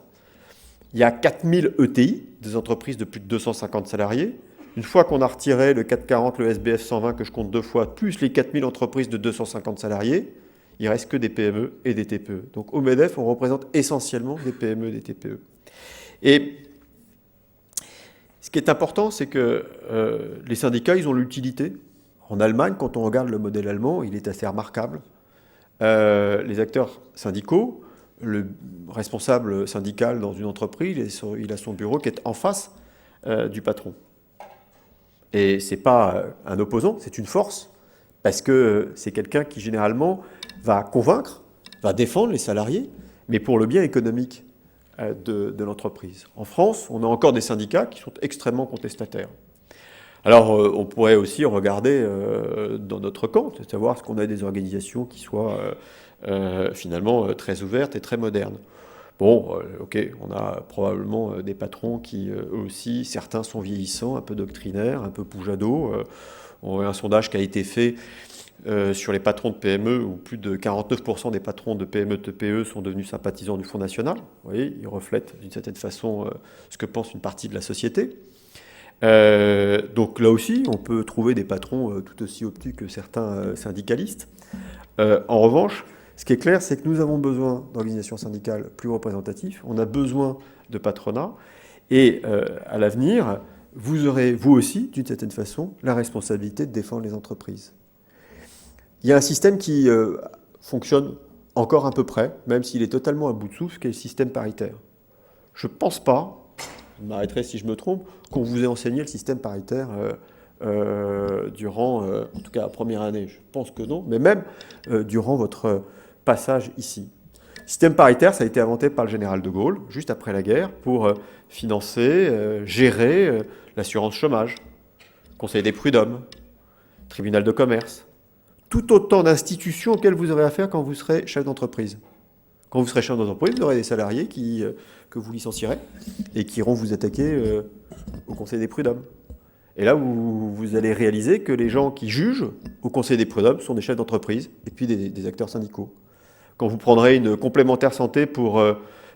Il y a 4000 ETI, des entreprises de plus de 250 salariés. Une fois qu'on a retiré le 440, le SBF 120 que je compte 2 fois, plus les 4000 entreprises de 250 salariés, il ne reste que des PME et des TPE. Donc au MEDEF, on représente essentiellement des PME et des TPE. Et ce qui est important, c'est que les syndicats, ils ont l'utilité. En Allemagne, quand on regarde le modèle allemand, il est assez remarquable. Les acteurs syndicaux, le responsable syndical dans une entreprise, il a son bureau qui est en face du patron. Et ce n'est pas un opposant, c'est une force, parce que c'est quelqu'un qui généralement va convaincre, va défendre les salariés, mais pour le bien économique de l'entreprise. En France, on a encore des syndicats qui sont extrêmement contestataires. Alors, on pourrait aussi regarder dans notre camp, c'est savoir ce qu'on a des organisations qui soient finalement très ouvertes et très modernes. Bon, ok, on a probablement des patrons qui, eux aussi, certains sont vieillissants, un peu doctrinaires, un peu poujados. On a un sondage qui a été fait sur les patrons de PME, où plus de 49% des patrons de PME, TPE sont devenus sympathisants du Front National. Vous voyez, ils reflètent d'une certaine façon ce que pense une partie de la société. Donc là aussi, on peut trouver des patrons tout aussi obtus que certains syndicalistes. En revanche, ce qui est clair, c'est que nous avons besoin d'organisations syndicales plus représentatives, on a besoin de patronat, et à l'avenir, vous aurez, vous aussi, d'une certaine façon, la responsabilité de défendre les entreprises. Il y a un système qui fonctionne encore à peu près, même s'il est totalement à bout de souffle, qui est le système paritaire. Je ne pense pas, je m'arrêterai si je me trompe, qu'on vous ait enseigné le système paritaire durant, en tout cas la première année. Je pense que non, mais même durant votre passage ici. Le système paritaire, ça a été inventé par le général de Gaulle, juste après la guerre, pour financer, gérer l'assurance chômage, conseil des prud'hommes, tribunal de commerce, tout autant d'institutions auxquelles vous aurez affaire quand vous serez chef d'entreprise. Quand vous serez chef d'entreprise, vous aurez des salariés que vous licencierez et qui iront vous attaquer au conseil des prud'hommes. Et là, vous allez réaliser que les gens qui jugent au conseil des prud'hommes sont des chefs d'entreprise et puis des acteurs syndicaux. Quand vous prendrez une complémentaire santé pour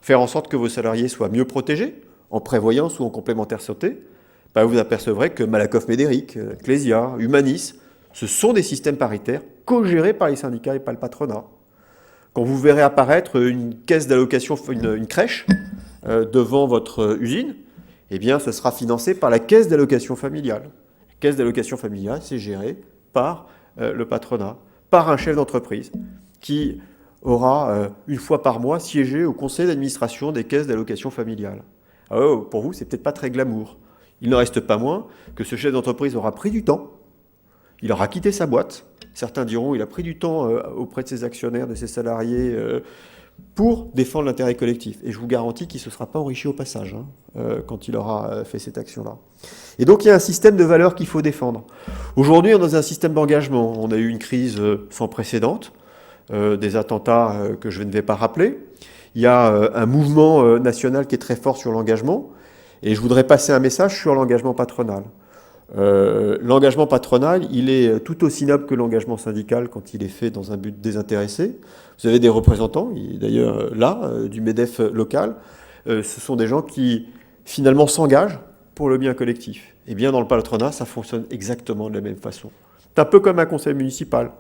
faire en sorte que vos salariés soient mieux protégés, en prévoyance ou en complémentaire santé, bah vous apercevrez que Malakoff Médéric, Clésia, Humanis, ce sont des systèmes paritaires co-gérés par les syndicats et par le patronat. Quand vous verrez apparaître une caisse d'allocation, une crèche devant votre usine, eh bien, ce sera financé par la caisse d'allocation familiale. La caisse d'allocation familiale, c'est géré par le patronat, par un chef d'entreprise qui aura, une fois par mois, siégé au conseil d'administration des caisses d'allocation familiale. Alors, pour vous, c'est peut-être pas très glamour. Il n'en reste pas moins que ce chef d'entreprise aura pris du temps, il aura quitté sa boîte. Certains diront qu'il a pris du temps auprès de ses actionnaires, de ses salariés, pour défendre l'intérêt collectif. Et je vous garantis qu'il ne se sera pas enrichi au passage quand il aura fait cette action-là. Et donc il y a un système de valeurs qu'il faut défendre. Aujourd'hui, on est dans un système d'engagement. On a eu une crise sans précédent, des attentats que je ne vais pas rappeler. Il y a un mouvement national qui est très fort sur l'engagement. Et je voudrais passer un message sur l'engagement patronal. L'engagement patronal, il est tout aussi noble que l'engagement syndical quand il est fait dans un but désintéressé. Vous avez des représentants, d'ailleurs là, du MEDEF local. Ce sont des gens qui finalement s'engagent pour le bien collectif. Et bien dans le patronat, ça fonctionne exactement de la même façon. C'est un peu comme un conseil municipal.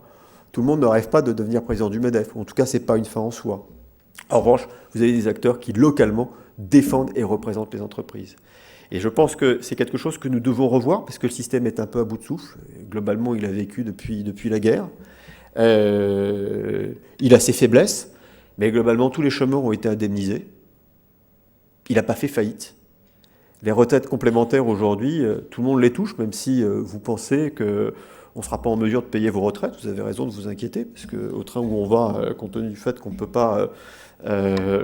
Tout le monde ne rêve pas de devenir président du MEDEF, ou en tout cas, ce n'est pas une fin en soi. En revanche, vous avez des acteurs qui localement défendent et représentent les entreprises. Et je pense que c'est quelque chose que nous devons revoir, parce que le système est un peu à bout de souffle. Globalement, il a vécu depuis la guerre. Il a ses faiblesses, mais globalement, tous les chômeurs ont été indemnisés. Il n'a pas fait faillite. Les retraites complémentaires aujourd'hui, tout le monde les touche, même si vous pensez qu'on ne sera pas en mesure de payer vos retraites. Vous avez raison de vous inquiéter, parce qu'au train où on va, compte tenu du fait qu'on ne peut pas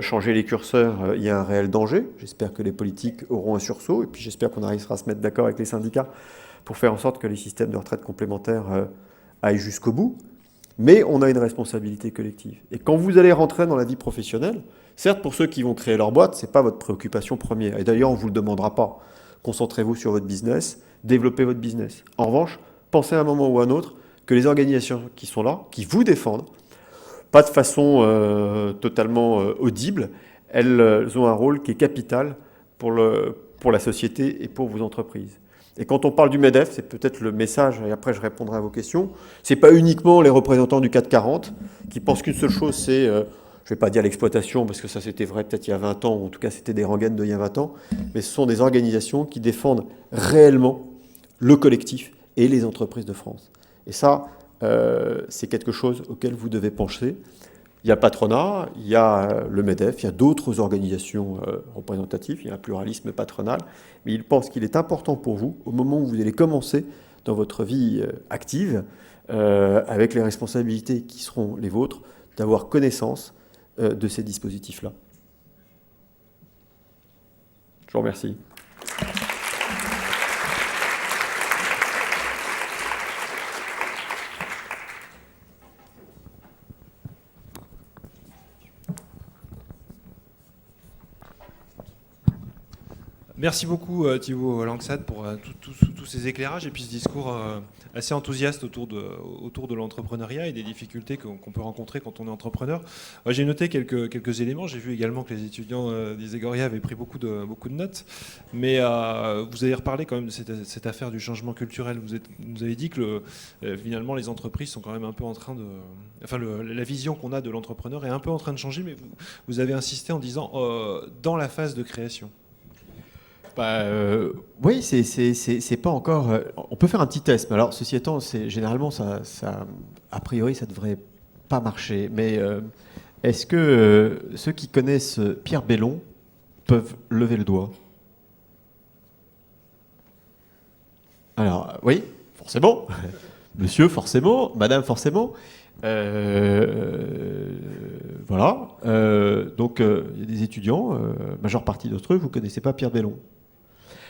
changer les curseurs, il y a un réel danger. J'espère que les politiques auront un sursaut, et puis j'espère qu'on arrivera à se mettre d'accord avec les syndicats pour faire en sorte que les systèmes de retraite complémentaires aillent jusqu'au bout. Mais on a une responsabilité collective. Et quand vous allez rentrer dans la vie professionnelle, certes, pour ceux qui vont créer leur boîte, ce n'est pas votre préoccupation première. Et d'ailleurs, on ne vous le demandera pas. Concentrez-vous sur votre business, développez votre business. En revanche, pensez à un moment ou à un autre que les organisations qui sont là, qui vous défendent, pas de façon totalement audible, elles ont un rôle qui est capital pour la société et pour vos entreprises. Et quand on parle du MEDEF, c'est peut-être le message, et après je répondrai à vos questions, c'est pas uniquement les représentants du 440 qui pensent qu'une seule chose, c'est, je ne vais pas dire l'exploitation, parce que ça c'était vrai peut-être il y a 20 ans, ou en tout cas c'était des rengaines d'il y a 20 ans, mais ce sont des organisations qui défendent réellement le collectif et les entreprises de France. Et ça, c'est quelque chose auquel vous devez pencher. Il y a le patronat, il y a le MEDEF, il y a d'autres organisations représentatives, il y a un pluralisme patronal, mais il pense qu'il est important pour vous, au moment où vous allez commencer dans votre vie active, avec les responsabilités qui seront les vôtres, d'avoir connaissance de ces dispositifs-là. Je vous remercie. Merci beaucoup Thibault Langsad pour tous ces éclairages et puis ce discours assez enthousiaste autour de l'entrepreneuriat et des difficultés qu'on peut rencontrer quand on est entrepreneur. J'ai noté quelques éléments. J'ai vu également que les étudiants d'Isegoria avaient pris beaucoup de notes. Mais vous avez reparlé quand même de cette affaire du changement culturel. Vous avez dit que finalement les entreprises sont quand même un peu en train de... Enfin, la vision qu'on a de l'entrepreneur est un peu en train de changer, mais vous avez insisté en disant dans la phase de création. Oui, c'est pas encore. On peut faire un petit test, mais alors ceci étant, généralement ça, a priori, ça devrait pas marcher. Mais est-ce que ceux qui connaissent Pierre Bellon peuvent lever le doigt? Alors oui, forcément, monsieur forcément, madame forcément. Voilà. Donc il y a des étudiants, majeure partie d'entre eux, vous connaissez pas Pierre Bellon.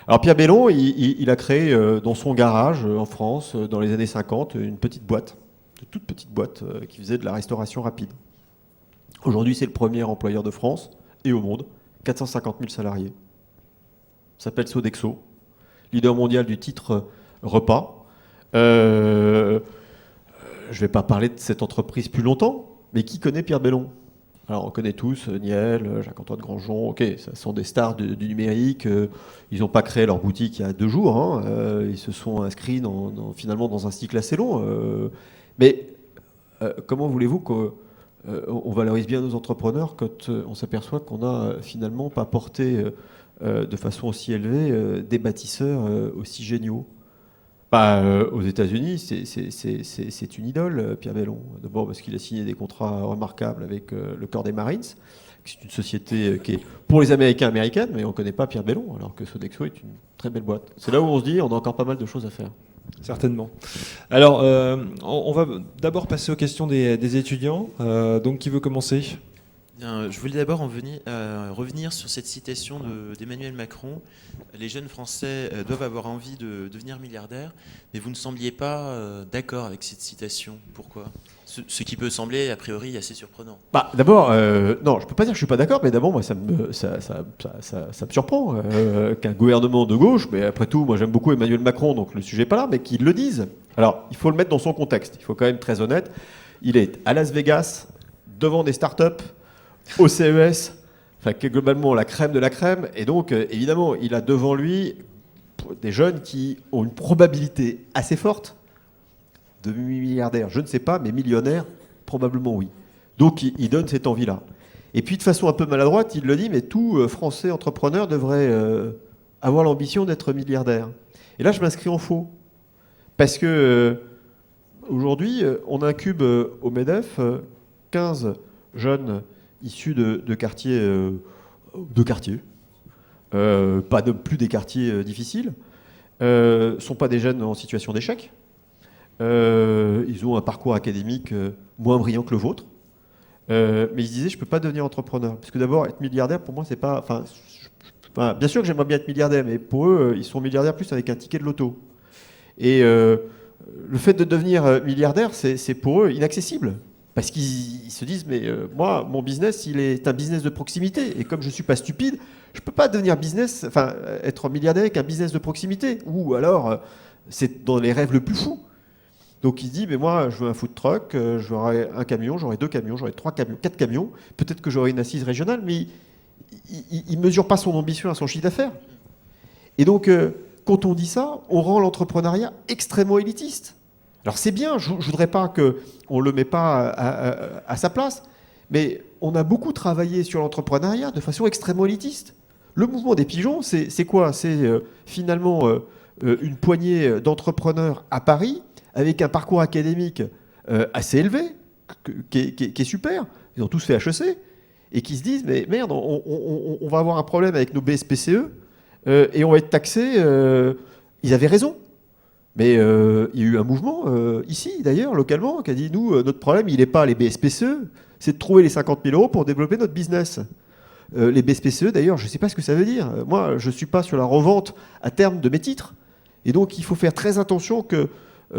Alors Pierre Bellon, il a créé dans son garage en France, dans les années 50, une petite boîte, une toute petite boîte qui faisait de la restauration rapide. Aujourd'hui, c'est le premier employeur de France et au monde, 450 000 salariés. Ça s'appelle Sodexo, leader mondial du titre repas. Je ne vais pas parler de cette entreprise plus longtemps, mais qui connaît Pierre Bellon? Alors on connaît tous Niel, Jacques-Antoine Grandjean, ok, ça sont des stars du numérique, ils n'ont pas créé leur boutique il y a 2 jours, hein, ils se sont inscrits finalement dans un cycle assez long. Mais comment voulez-vous qu'on valorise bien nos entrepreneurs quand on s'aperçoit qu'on n'a finalement pas porté de façon aussi élevée des bâtisseurs aussi géniaux? Aux États-Unis, c'est une idole, Pierre Bellon. D'abord parce qu'il a signé des contrats remarquables avec le Corps des Marines. C'est une société qui est pour les Américains américaine, mais on ne connaît pas Pierre Bellon, alors que Sodexo est une très belle boîte. C'est là où on se dit on a encore pas mal de choses à faire. Certainement. Alors, on va d'abord passer aux questions des étudiants. Donc, qui veut commencer ? Bien, je voulais d'abord revenir sur cette citation d'Emmanuel Macron. Les jeunes Français doivent avoir envie de devenir milliardaires, mais vous ne sembliez pas d'accord avec cette citation. Pourquoi ? Ce qui peut sembler, a priori, assez surprenant. D'abord, non, je ne peux pas dire que je ne suis pas d'accord, mais d'abord, moi, ça me surprend qu'un gouvernement de gauche, mais après tout, moi j'aime beaucoup Emmanuel Macron, donc le sujet n'est pas là, mais qu'il le dise. Alors, il faut le mettre dans son contexte. Il faut quand même être très honnête. Il est à Las Vegas, devant des startups, au CES, enfin, qui est globalement la crème de la crème. Et donc, évidemment, il a devant lui des jeunes qui ont une probabilité assez forte de milliardaires. Je ne sais pas, mais millionnaires, probablement oui. Donc, il donne cette envie-là. Et puis, de façon un peu maladroite, il le dit, mais tout Français entrepreneur devrait avoir l'ambition d'être milliardaire. Et là, je m'inscris en faux. Parce que aujourd'hui, on incube au MEDEF 15 jeunes issus de quartiers, pas plus des quartiers difficiles, ne sont pas des jeunes en situation d'échec. Ils ont un parcours académique moins brillant que le vôtre. Mais ils se disaient, je ne peux pas devenir entrepreneur. Parce que d'abord, être milliardaire, pour moi, c'est pas... bien sûr que j'aimerais bien être milliardaire, mais pour eux, ils sont milliardaires plus avec un ticket de loto. Et le fait de devenir milliardaire, c'est pour eux inaccessible. Parce qu'ils se disent, mais moi, mon business, il est un business de proximité. Et comme je ne suis pas stupide, je ne peux pas devenir être milliardaire avec un business de proximité. Ou alors, c'est dans les rêves le plus fou. Donc il se dit, mais moi, je veux un food truck, j'aurai un camion, j'aurai 2 camions, j'aurai 3 camions, 4 camions. Peut-être que j'aurai une assise régionale, mais il ne mesure pas son ambition à son chiffre d'affaires. Et donc, quand on dit ça, on rend l'entrepreneuriat extrêmement élitiste. Alors c'est bien, je ne voudrais pas qu'on ne le met pas à sa place, mais on a beaucoup travaillé sur l'entrepreneuriat de façon extrêmement élitiste. Le mouvement des pigeons, c'est quoi ? C'est finalement une poignée d'entrepreneurs à Paris, avec un parcours académique assez élevé, qui est super. Ils ont tous fait HEC, et qui se disent, mais merde, on va avoir un problème avec nos BSPCE, et on va être taxés. Ils avaient raison. Mais il y a eu un mouvement, ici d'ailleurs, localement, qui a dit, nous, notre problème, il n'est pas les BSPCE, c'est de trouver les 50 000 € pour développer notre business. Les BSPCE, d'ailleurs, je ne sais pas ce que ça veut dire. Moi, je ne suis pas sur la revente à terme de mes titres. Et donc, il faut faire très attention que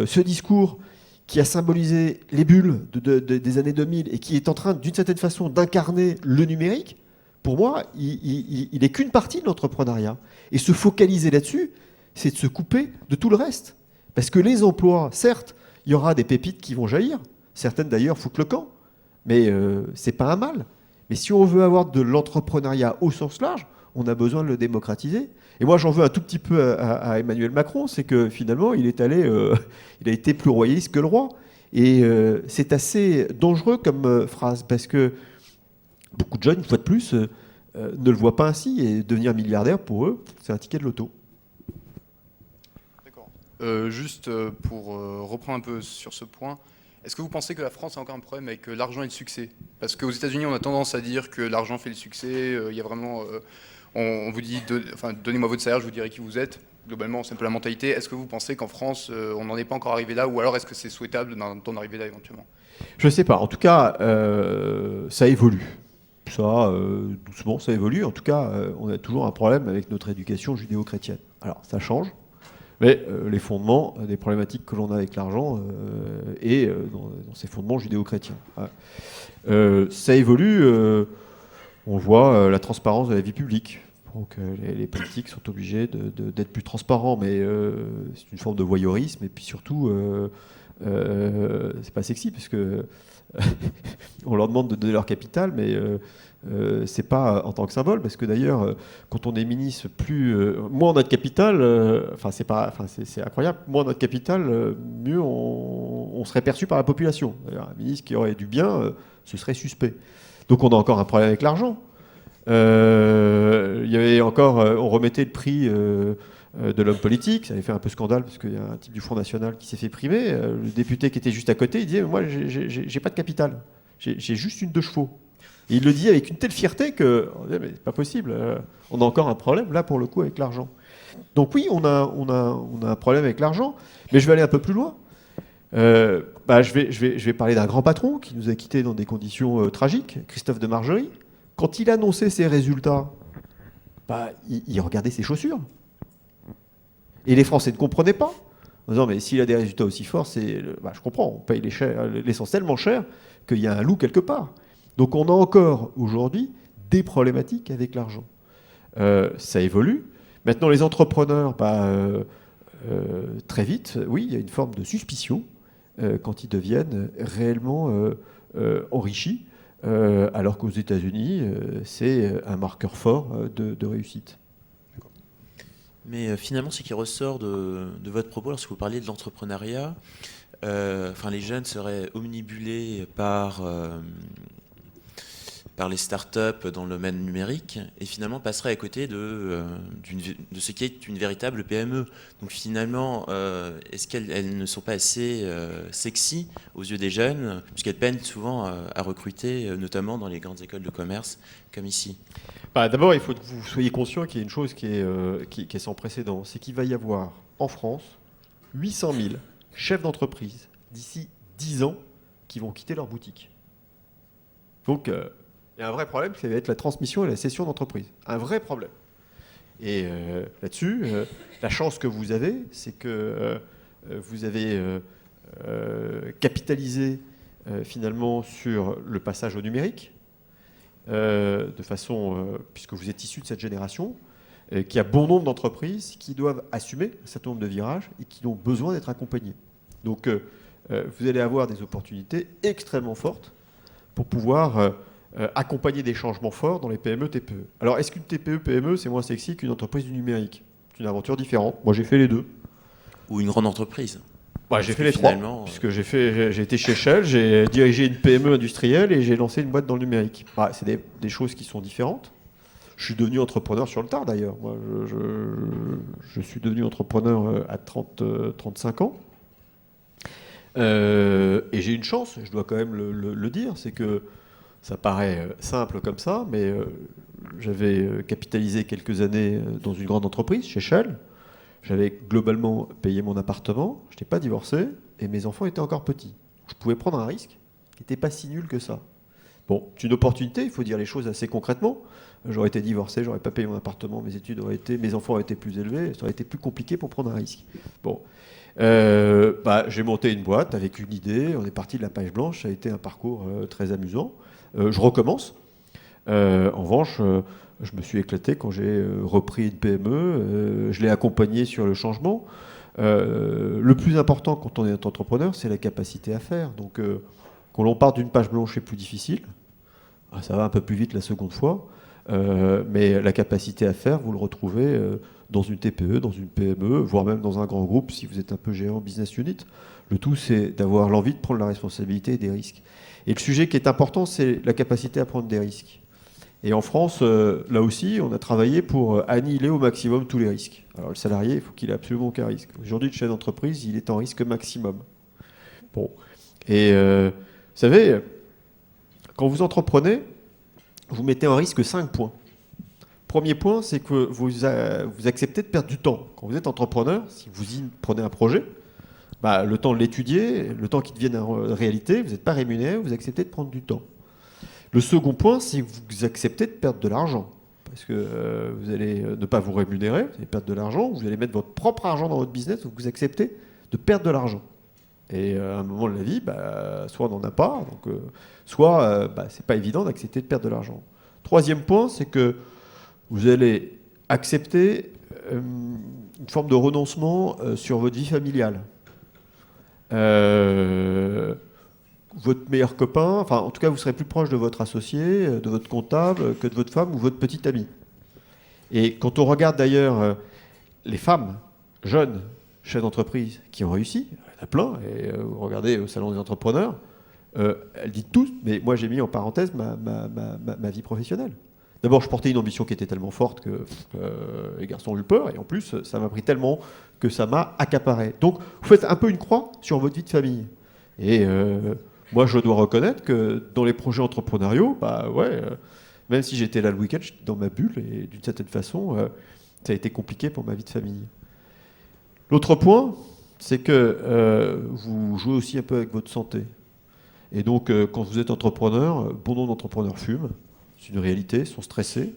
ce discours qui a symbolisé les bulles des années 2000 et qui est en train, d'une certaine façon, d'incarner le numérique, pour moi, il n'est qu'une partie de l'entrepreneuriat. Et se focaliser là-dessus, c'est de se couper de tout le reste. Parce que les emplois, certes, il y aura des pépites qui vont jaillir. Certaines d'ailleurs foutent le camp. Mais c'est pas un mal. Mais si on veut avoir de l'entrepreneuriat au sens large, on a besoin de le démocratiser. Et moi, j'en veux un tout petit peu à Emmanuel Macron, c'est que finalement, il a été plus royaliste que le roi. Et c'est assez dangereux comme phrase, parce que beaucoup de jeunes, une fois de plus, ne le voient pas ainsi. Et devenir milliardaire, pour eux, c'est un ticket de loto. D'accord. Juste pour reprendre un peu sur ce point, est-ce que vous pensez que la France a encore un problème avec l'argent et le succès? Parce qu'aux États-Unis, on a tendance à dire que l'argent fait le succès. Il y a vraiment, on vous dit, donnez-moi votre salaire, je vous dirai qui vous êtes. Globalement, c'est un peu la mentalité. Est-ce que vous pensez qu'en France, on n'en est pas encore arrivé là, ou alors est-ce que c'est souhaitable d'en arriver là éventuellement? Je ne sais pas. En tout cas, ça évolue. Ça, doucement, ça évolue. En tout cas, on a toujours un problème avec notre éducation judéo-chrétienne. Alors, ça change. Mais les fondements des problématiques que l'on a avec l'argent et dans ces fondements judéo-chrétiens. Ça évolue, on voit la transparence de la vie publique. Donc les politiques sont obligés d'être plus transparents, mais c'est une forme de voyeurisme, et puis surtout, c'est pas sexy, parce que on leur demande de donner leur capital, mais c'est pas en tant que symbole, parce que d'ailleurs, quand on est ministre, moins on a de capital, c'est incroyable, moins on a de capital, mieux on serait perçu par la population. D'ailleurs, un ministre qui aurait du bien, ce serait suspect. Donc on a encore un problème avec l'argent. Il y avait encore, on remettait le prix de l'homme politique, ça avait fait un peu scandale parce qu'il y a un type du Front National qui s'est fait primer. Le député qui était juste à côté, il disait moi j'ai pas de capital, j'ai juste une 2 chevaux. Et il le dit avec une telle fierté que on dit, mais c'est pas possible. On a encore un problème là pour le coup avec l'argent. Donc oui, on a un problème avec l'argent, mais je vais aller un peu plus loin. Je vais parler d'un grand patron qui nous a quittés dans des conditions tragiques, Christophe de Margerie. Quand il annonçait ses résultats, il regardait ses chaussures. Et les Français ne comprenaient pas. En disant, mais s'il a des résultats aussi forts, je comprends, on paye l'essence tellement cher qu'il y a un loup quelque part. Donc on a encore aujourd'hui des problématiques avec l'argent. Ça évolue. Maintenant, les entrepreneurs, très vite, oui, il y a une forme de suspicion quand ils deviennent réellement enrichis. Alors qu'aux États-Unis, c'est un marqueur fort de réussite. Mais finalement, ce qui ressort de votre propos, lorsque vous parliez de l'entrepreneuriat, les jeunes seraient omnibulés par les startups dans le domaine numérique et finalement passeraient à côté de ce qui est une véritable PME. Donc finalement, est-ce qu'elles ne sont pas assez sexy aux yeux des jeunes, puisqu'elles peinent souvent à recruter, notamment dans les grandes écoles de commerce comme ici? D'abord, il faut que vous soyez conscient qu'il y a une chose qui est sans précédent, c'est qu'il va y avoir en France 800 000 chefs d'entreprise d'ici 10 ans qui vont quitter leur boutique. Donc, il y a un vrai problème, ça va être la transmission et la cession d'entreprise. Un vrai problème. Et là-dessus, la chance que vous avez, c'est que vous avez capitalisé finalement sur le passage au numérique, de façon, puisque vous êtes issu de cette génération, qu'il y a bon nombre d'entreprises qui doivent assumer un certain nombre de virages et qui ont besoin d'être accompagnées. Donc, vous allez avoir des opportunités extrêmement fortes pour pouvoir accompagner des changements forts dans les PME, TPE. Alors, est-ce qu'une TPE, PME, c'est moins sexy qu'une entreprise du numérique? C'est une aventure différente. Moi, j'ai fait les deux. Ou une grande entreprise? J'ai fait les trois, puisque j'ai été chez Shell, j'ai dirigé une PME industrielle et j'ai lancé une boîte dans le numérique. C'est des choses qui sont différentes. Je suis devenu entrepreneur sur le tard, d'ailleurs. Moi, je suis devenu entrepreneur à 35 ans. Et j'ai une chance, je dois quand même le dire, c'est que ça paraît simple comme ça, mais j'avais capitalisé quelques années dans une grande entreprise, chez Shell. J'avais globalement payé mon appartement, je n'étais pas divorcé, et mes enfants étaient encore petits. Je pouvais prendre un risque qui n'était pas si nul que ça. Bon, c'est une opportunité, il faut dire les choses assez concrètement. J'aurais été divorcé, j'aurais pas payé mon appartement, mes enfants auraient été plus élevés, ça aurait été plus compliqué pour prendre un risque. Bon, j'ai monté une boîte avec une idée, on est parti de la page blanche, ça a été un parcours très amusant. Je recommence. En revanche, je me suis éclaté quand j'ai repris une PME, je l'ai accompagné sur le changement. Le plus important quand on est entrepreneur, c'est la capacité à faire. Donc, quand l'on part d'une page blanche, c'est plus difficile. Ça va un peu plus vite la seconde fois. Mais la capacité à faire, vous le retrouvez dans une TPE, dans une PME, voire même dans un grand groupe si vous êtes un peu gérant business unit. Le tout, c'est d'avoir l'envie de prendre la responsabilité et des risques. Et le sujet qui est important, c'est la capacité à prendre des risques. Et en France, là aussi, on a travaillé pour annihiler au maximum tous les risques. Alors le salarié, il faut qu'il ait absolument aucun risque. Aujourd'hui, le chef d'entreprise, il est en risque maximum. Bon. Et vous savez, quand vous entreprenez, vous mettez en risque 5 points. Premier point, c'est que vous acceptez de perdre du temps. Quand vous êtes entrepreneur, si vous y prenez un projet, le temps de l'étudier, le temps qu'il devienne réalité, vous n'êtes pas rémunéré, vous acceptez de prendre du temps. Le second point, c'est que vous acceptez de perdre de l'argent. Parce que vous allez ne pas vous rémunérer, vous allez perdre de l'argent, vous allez mettre votre propre argent dans votre business, donc vous acceptez de perdre de l'argent. Et à un moment de la vie, soit on n'en a pas, donc, soit c'est pas évident d'accepter de perdre de l'argent. Troisième point, c'est que vous allez accepter une forme de renoncement sur votre vie familiale. Votre meilleur copain, enfin en tout cas vous serez plus proche de votre associé, de votre comptable que de votre femme ou votre petite amie. Et quand on regarde d'ailleurs les femmes jeunes chefs d'entreprise qui ont réussi, il y en a plein, et vous regardez au salon des entrepreneurs, elles disent tous, mais moi j'ai mis en parenthèse ma vie professionnelle. D'abord je portais une ambition qui était tellement forte que les garçons ont eu peur, et en plus ça m'a pris tellement que ça m'a accaparé. Donc vous faites un peu une croix sur votre vie de famille. Et moi, je dois reconnaître que dans les projets entrepreneuriaux, même si j'étais là le week-end, j'étais dans ma bulle, et d'une certaine façon, ça a été compliqué pour ma vie de famille. L'autre point, c'est que vous jouez aussi un peu avec votre santé. Et donc, quand vous êtes entrepreneur, bon nombre d'entrepreneurs fument, c'est une réalité, sont stressés,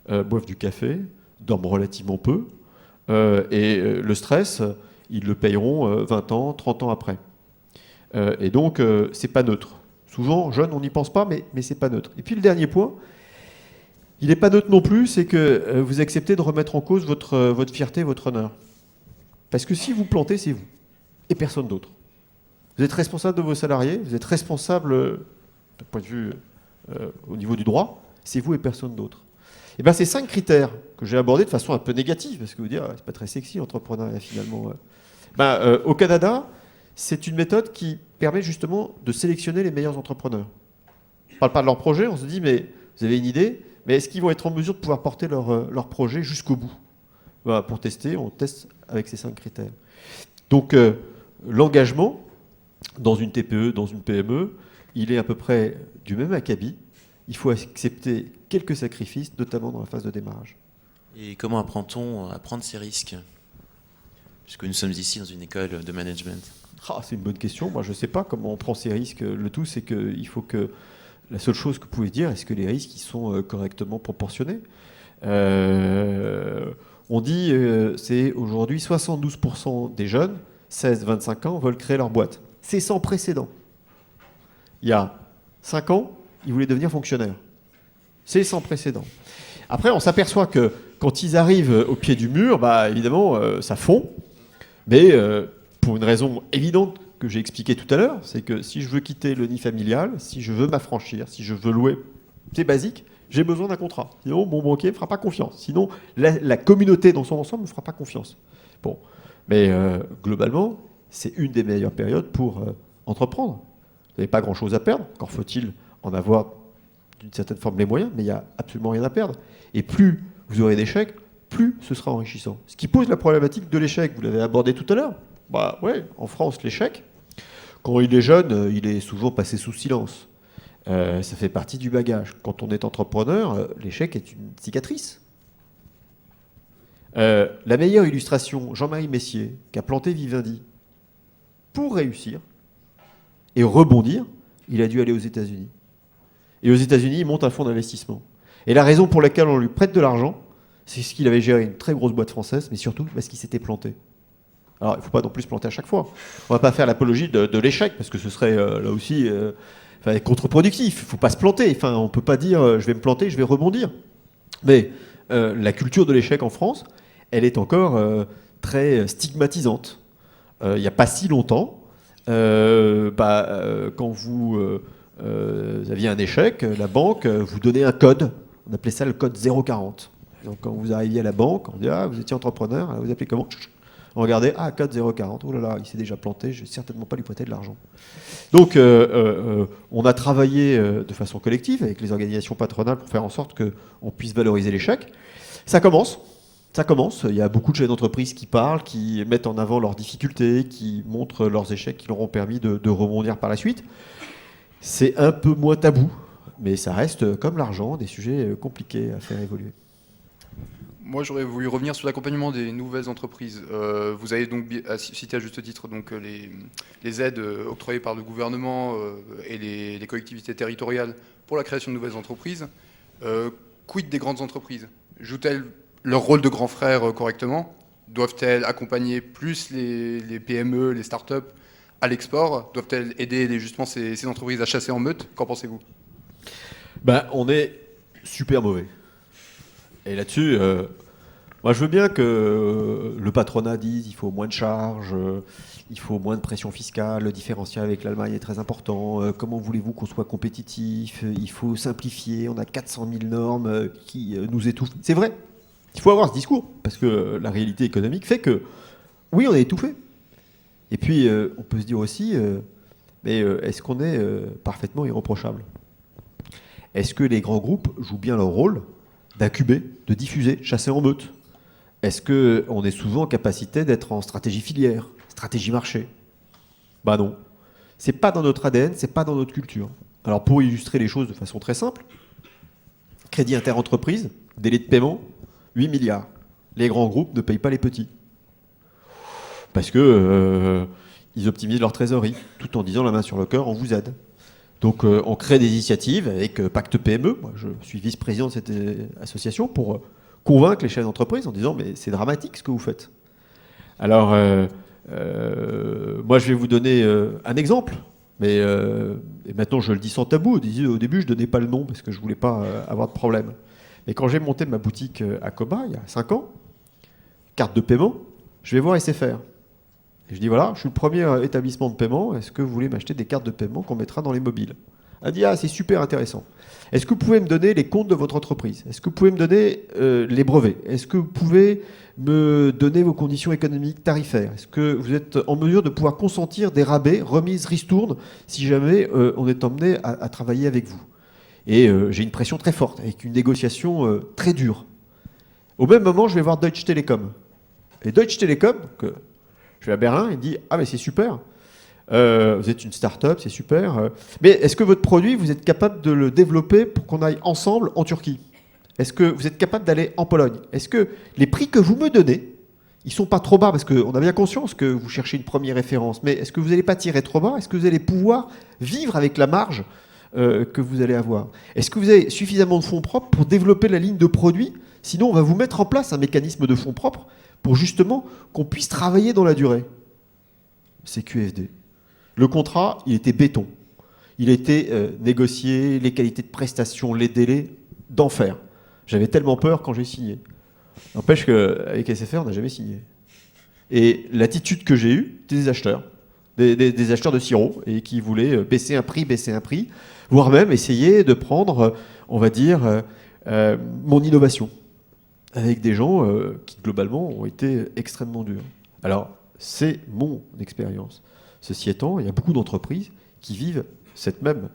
boivent du café, dorment relativement peu, et le stress, ils le payeront 20 ans, 30 ans après. Et donc, c'est pas neutre. Souvent, jeune, on n'y pense pas, mais c'est pas neutre. Et puis le dernier point, il n'est pas neutre non plus, c'est que vous acceptez de remettre en cause votre fierté, votre honneur. Parce que si vous plantez, c'est vous, et personne d'autre. Vous êtes responsable de vos salariés, vous êtes responsable, d'un point de vue au niveau du droit, c'est vous et personne d'autre. Et bien, ces 5 critères que j'ai abordés de façon un peu négative, parce que vous dire, c'est pas très sexy l'entrepreneuriat finalement. Au Canada, c'est une méthode qui permet justement de sélectionner les meilleurs entrepreneurs. On ne parle pas de leur projet, on se dit, mais vous avez une idée, mais est-ce qu'ils vont être en mesure de pouvoir porter leur projet jusqu'au bout ? Pour tester, on teste avec ces 5 critères. Donc, l'engagement dans une TPE, dans une PME, il est à peu près du même acabit. Il faut accepter quelques sacrifices, notamment dans la phase de démarrage. Et comment apprend-on à prendre ces risques ? Puisque nous sommes ici dans une école de management. C'est une bonne question. Moi, je ne sais pas comment on prend ces risques. Le tout, c'est qu'il faut que... La seule chose que vous pouvez dire, est-ce que les risques ils sont correctement proportionnés ? On dit c'est aujourd'hui 72% des jeunes, 16-25 ans, veulent créer leur boîte. C'est sans précédent. Il y a 5 ans, ils voulaient devenir fonctionnaires. C'est sans précédent. Après, on s'aperçoit que quand ils arrivent au pied du mur, évidemment, ça fond. Mais pour une raison évidente que j'ai expliquée tout à l'heure, c'est que si je veux quitter le nid familial, si je veux m'affranchir, si je veux louer, c'est basique, j'ai besoin d'un contrat. Sinon, mon banquier ne me fera pas confiance. Sinon, la communauté dans son ensemble ne me fera pas confiance. Bon. Mais globalement, c'est une des meilleures périodes pour entreprendre. Vous n'avez pas grand-chose à perdre. Encore faut-il en avoir d'une certaine forme les moyens, mais il n'y a absolument rien à perdre. Et plus vous aurez d'échecs, plus ce sera enrichissant. Ce qui pose la problématique de l'échec, vous l'avez abordé tout à l'heure. En France, l'échec, quand il est jeune, il est souvent passé sous silence. Ça fait partie du bagage. Quand on est entrepreneur, l'échec est une cicatrice. La meilleure illustration, Jean-Marie Messier, qui a planté Vivendi, pour réussir et rebondir, il a dû aller aux États-Unis. Et aux États-Unis, il monte un fonds d'investissement. Et la raison pour laquelle on lui prête de l'argent, c'est parce qu'il avait géré une très grosse boîte française, mais surtout parce qu'il s'était planté. Alors, il ne faut pas non plus se planter à chaque fois. On ne va pas faire l'apologie de l'échec, parce que ce serait là aussi être contre-productif. Il ne faut pas se planter. Enfin, on ne peut pas dire je vais me planter, je vais rebondir. Mais la culture de l'échec en France, elle est encore très stigmatisante. Il n'y a pas si longtemps, quand vous aviez un échec, la banque vous donnait un code. On appelait ça le code 040. Donc quand vous arriviez à la banque, on dit « Ah, vous étiez entrepreneur, vous appelez comment ?» On regardait « Ah, code 040, oh là là, il s'est déjà planté, je ne vais certainement pas lui prêter de l'argent. » Donc on a travaillé de façon collective avec les organisations patronales pour faire en sorte qu'on puisse valoriser l'échec. Ça commence. Il y a beaucoup de chefs d'entreprise qui parlent, qui mettent en avant leurs difficultés, qui montrent leurs échecs qui leur ont permis de rebondir par la suite. C'est un peu moins tabou, mais ça reste, comme l'argent, des sujets compliqués à faire évoluer. Moi, j'aurais voulu revenir sur l'accompagnement des nouvelles entreprises. Vous avez donc cité à juste titre donc, les aides octroyées par le gouvernement et les collectivités territoriales pour la création de nouvelles entreprises. Quid des grandes entreprises? Jouent-elles leur rôle de grand frère correctement? Doivent-elles accompagner plus les PME, les startups à l'export? Doivent-elles aider justement ces entreprises à chasser en meute? Qu'en pensez-vous? On est super mauvais. Et là-dessus, moi je veux bien que le patronat dise il faut moins de charges, il faut moins de pression fiscale, le différentiel avec l'Allemagne est très important, comment voulez-vous qu'on soit compétitif, il faut simplifier, on a 400 000 normes qui nous étouffent. C'est vrai, il faut avoir ce discours, parce que la réalité économique fait que, oui, on est étouffé. Et puis, on peut se dire aussi, est-ce qu'on est parfaitement irréprochable? Est-ce que les grands groupes jouent bien leur rôle d'incuber, de diffuser, chasser en meute? Est-ce qu'on est souvent en capacité d'être en stratégie filière, stratégie marché? Non. C'est pas dans notre ADN, c'est pas dans notre culture. Alors pour illustrer les choses de façon très simple, crédit interentreprise, délai de paiement, 8 milliards. Les grands groupes ne payent pas les petits. Parce que ils optimisent leur trésorerie, tout en disant la main sur le cœur, on vous aide. Donc on crée des initiatives avec Pacte PME. Moi, je suis vice-président de cette association pour convaincre les chefs d'entreprise en disant mais c'est dramatique ce que vous faites. Alors moi je vais vous donner un exemple, mais et maintenant je le dis sans tabou. Au début je donnais pas le nom parce que je voulais pas avoir de problème. Mais quand j'ai monté ma boutique à Coba il y a 5 ans, carte de paiement, je vais voir SFR. Et je dis voilà, je suis le premier établissement de paiement, est-ce que vous voulez m'acheter des cartes de paiement qu'on mettra dans les mobiles? Elle dit ah c'est super intéressant. Est-ce que vous pouvez me donner les comptes de votre entreprise? Est-ce que vous pouvez me donner les brevets? Est-ce que vous pouvez me donner vos conditions économiques tarifaires? Est-ce que vous êtes en mesure de pouvoir consentir des rabais, remises, ristournes, si jamais on est emmené à travailler avec vous? Et j'ai une pression très forte, avec une négociation très dure. Au même moment, je vais voir Deutsche Telekom. Et Deutsche Telekom, je vais à Berlin, il me dit ah mais c'est super. Vous êtes une start-up, c'est super. Mais est-ce que votre produit, vous êtes capable de le développer pour qu'on aille ensemble en Turquie? Est-ce que vous êtes capable d'aller en Pologne? Est-ce que les prix que vous me donnez, ils ne sont pas trop bas? Parce qu'on a bien conscience que vous cherchez une première référence. Mais est-ce que vous n'allez pas tirer trop bas? Est-ce que vous allez pouvoir vivre avec la marge que vous allez avoir? Est-ce que vous avez suffisamment de fonds propres pour développer la ligne de produits? Sinon, on va vous mettre en place un mécanisme de fonds propres pour justement qu'on puisse travailler dans la durée. C'est QFD. Le contrat, il était béton. Il était négocié, les qualités de prestation, les délais, d'enfer. J'avais tellement peur quand j'ai signé. N'empêche qu'avec SFR, on n'a jamais signé. Et l'attitude que j'ai eue, c'était des acheteurs. Des acheteurs de sirop, et qui voulaient baisser un prix, voire même essayer de prendre, on va dire, mon innovation. Avec des gens qui, globalement, ont été extrêmement durs. Alors, c'est mon expérience. Ceci étant, il y a beaucoup d'entreprises qui vivent cette même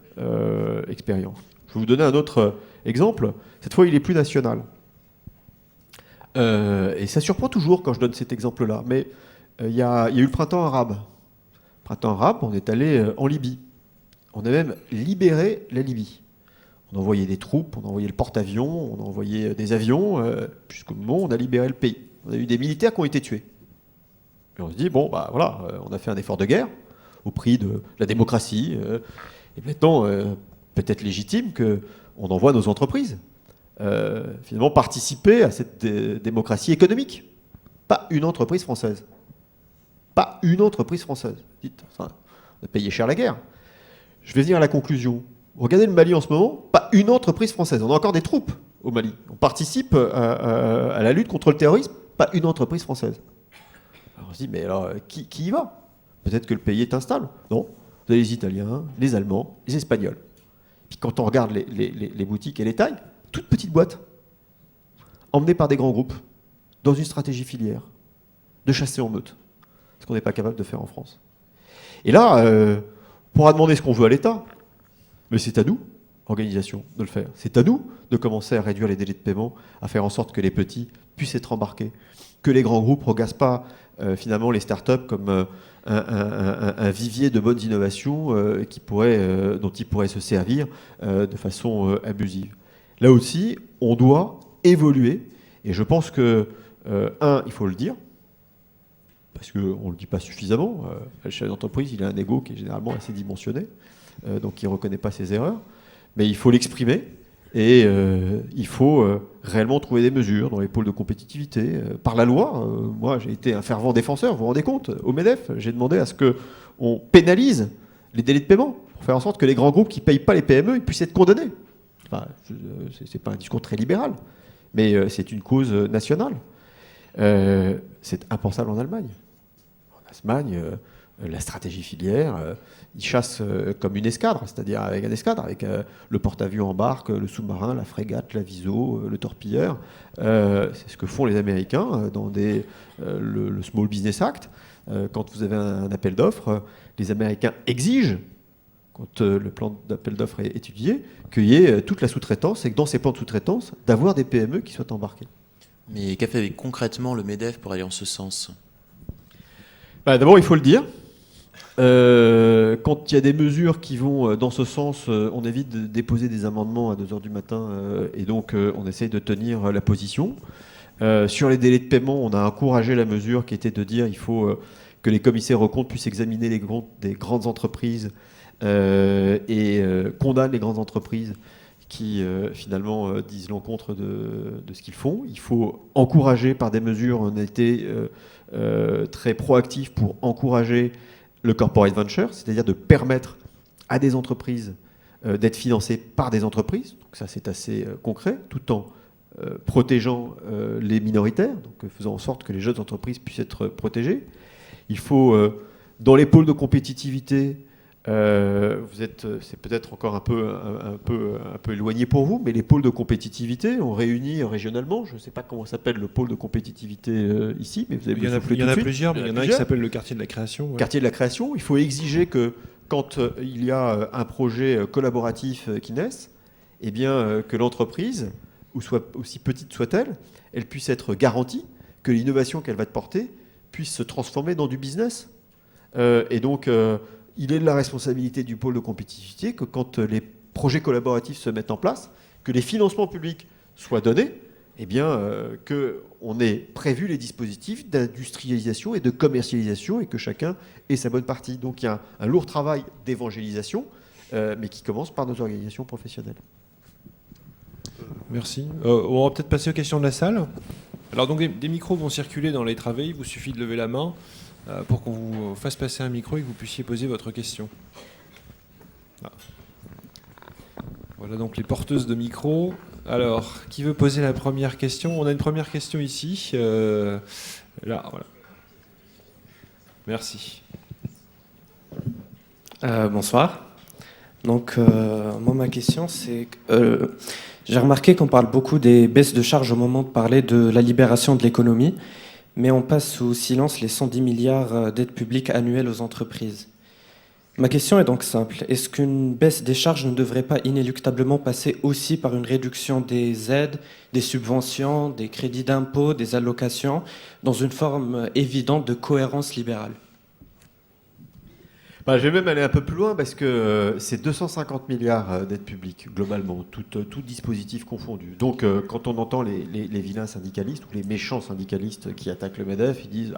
expérience. Je vais vous donner un autre exemple. Cette fois, il est plus national. Et ça surprend toujours quand je donne cet exemple-là. Mais il y a eu le printemps arabe. Printemps arabe, on est allé en Libye. On a même libéré la Libye. On a envoyé des troupes, on a envoyé le porte-avions, on a envoyé des avions. Jusqu'au moment où on a libéré le pays. On a eu des militaires qui ont été tués. Et on se dit, bon, bah voilà, on a fait un effort de guerre au prix de la démocratie. Et maintenant, peut-être légitime qu'on envoie nos entreprises finalement participer à cette démocratie économique. Pas une entreprise française. Pas une entreprise française. Dites, enfin, on a payé cher la guerre. je vais venir à la conclusion. Regardez le Mali en ce moment, pas une entreprise française. On a encore des troupes au Mali. On participe à la lutte contre le terrorisme, pas une entreprise française. Alors on se dit, mais alors, qui y va? Peut-être que le pays est instable. Non, vous avez les Italiens, les Allemands, les Espagnols. Puis quand on regarde les boutiques et les tailles, toutes petites boîtes, emmenées par des grands groupes, dans une stratégie filière, de chasser en meute. Ce qu'on n'est pas capable de faire en France. Et là, on pourra demander ce qu'on veut à l'État, mais c'est à nous, organisation, de le faire. C'est à nous de commencer à réduire les délais de paiement, à faire en sorte que les petits puissent être embarqués, que les grands groupes ne regardent pas finalement les startups comme un vivier de bonnes innovations dont ils pourraient se servir de façon abusive. Là aussi, on doit évoluer, et je pense que, il faut le dire, parce qu'on ne le dit pas suffisamment, le chef d'entreprise, il a un ego qui est généralement assez dimensionné, donc il ne reconnaît pas ses erreurs, mais il faut l'exprimer, et il faut réellement trouver des mesures dans les pôles de compétitivité, par la loi. Moi, j'ai été un fervent défenseur, vous vous rendez compte, au MEDEF, j'ai demandé à ce qu'on pénalise les délais de paiement, pour faire en sorte que les grands groupes qui ne payent pas les PME ils puissent être condamnés. Enfin, ce n'est pas un discours très libéral, mais c'est une cause nationale. C'est impensable en Allemagne. En Allemagne, la stratégie filière, ils chassent comme une escadre, c'est-à-dire avec un escadre, avec le porte-avions en barque, le sous-marin, la frégate, l'aviso, le torpilleur. C'est ce que font les Américains dans le Small Business Act. Quand vous avez un appel d'offres, les Américains exigent, quand le plan d'appel d'offres est étudié, qu'il y ait toute la sous-traitance, et que dans ces plans de sous-traitance, d'avoir des PME qui soient embarquées. Mais qu'a fait concrètement le MEDEF pour aller en ce sens? D'abord, il faut le dire. Quand il y a des mesures qui vont dans ce sens, on évite de déposer des amendements à 2h du matin et donc on essaye de tenir la position. Sur les délais de paiement, on a encouragé la mesure qui était de dire qu'il faut que les commissaires aux comptes puissent examiner les comptes des grandes entreprises et condamnent les grandes entreprises qui finalement disent l'encontre de ce qu'ils font. Il faut encourager par des mesures, on a été très proactif pour encourager le corporate venture, c'est-à-dire de permettre à des entreprises d'être financées par des entreprises. Donc ça, c'est assez concret, tout en protégeant les minoritaires, donc faisant en sorte que les jeunes entreprises puissent être protégées. Il faut, dans les pôles de compétitivité, c'est peut-être encore un peu éloigné pour vous, mais les pôles de compétitivité, on réunit régionalement, je ne sais pas comment s'appelle le pôle de compétitivité ici, mais vous avez il y en a plusieurs, mais il y en a un qui s'appelle le quartier de la création. Ouais. Quartier de la création, il faut exiger que quand il y a un projet collaboratif qui naisse, eh bien, que l'entreprise, aussi petite soit-elle, elle puisse être garantie que l'innovation qu'elle va te porter puisse se transformer dans du business. Et donc, il est de la responsabilité du pôle de compétitivité que quand les projets collaboratifs se mettent en place, que les financements publics soient donnés, eh bien, qu'on ait prévu les dispositifs d'industrialisation et de commercialisation et que chacun ait sa bonne partie. Donc il y a un lourd travail d'évangélisation, mais qui commence par nos organisations professionnelles. Merci. On va peut-être passer aux questions de la salle. Alors donc des micros vont circuler dans les travées, il vous suffit de lever la main pour qu'on vous fasse passer un micro et que vous puissiez poser votre question. Ah. Voilà donc les porteuses de micros. Alors, qui veut poser la première question? On a une première question ici. Là, voilà. Merci. Bonsoir. Donc, moi, ma question, c'est que j'ai remarqué qu'on parle beaucoup des baisses de charges au moment de parler de la libération de l'économie, mais on passe sous silence les 110 milliards d'aides publiques annuelles aux entreprises. Ma question est donc simple. Est-ce qu'une baisse des charges ne devrait pas inéluctablement passer aussi par une réduction des aides, des subventions, des crédits d'impôt, des allocations, dans une forme évidente de cohérence libérale ? Je vais même aller un peu plus loin parce que c'est 250 milliards d'aides publiques, globalement, tout dispositif confondu. Donc, quand on entend les vilains syndicalistes ou les méchants syndicalistes qui attaquent le MEDEF, ils disent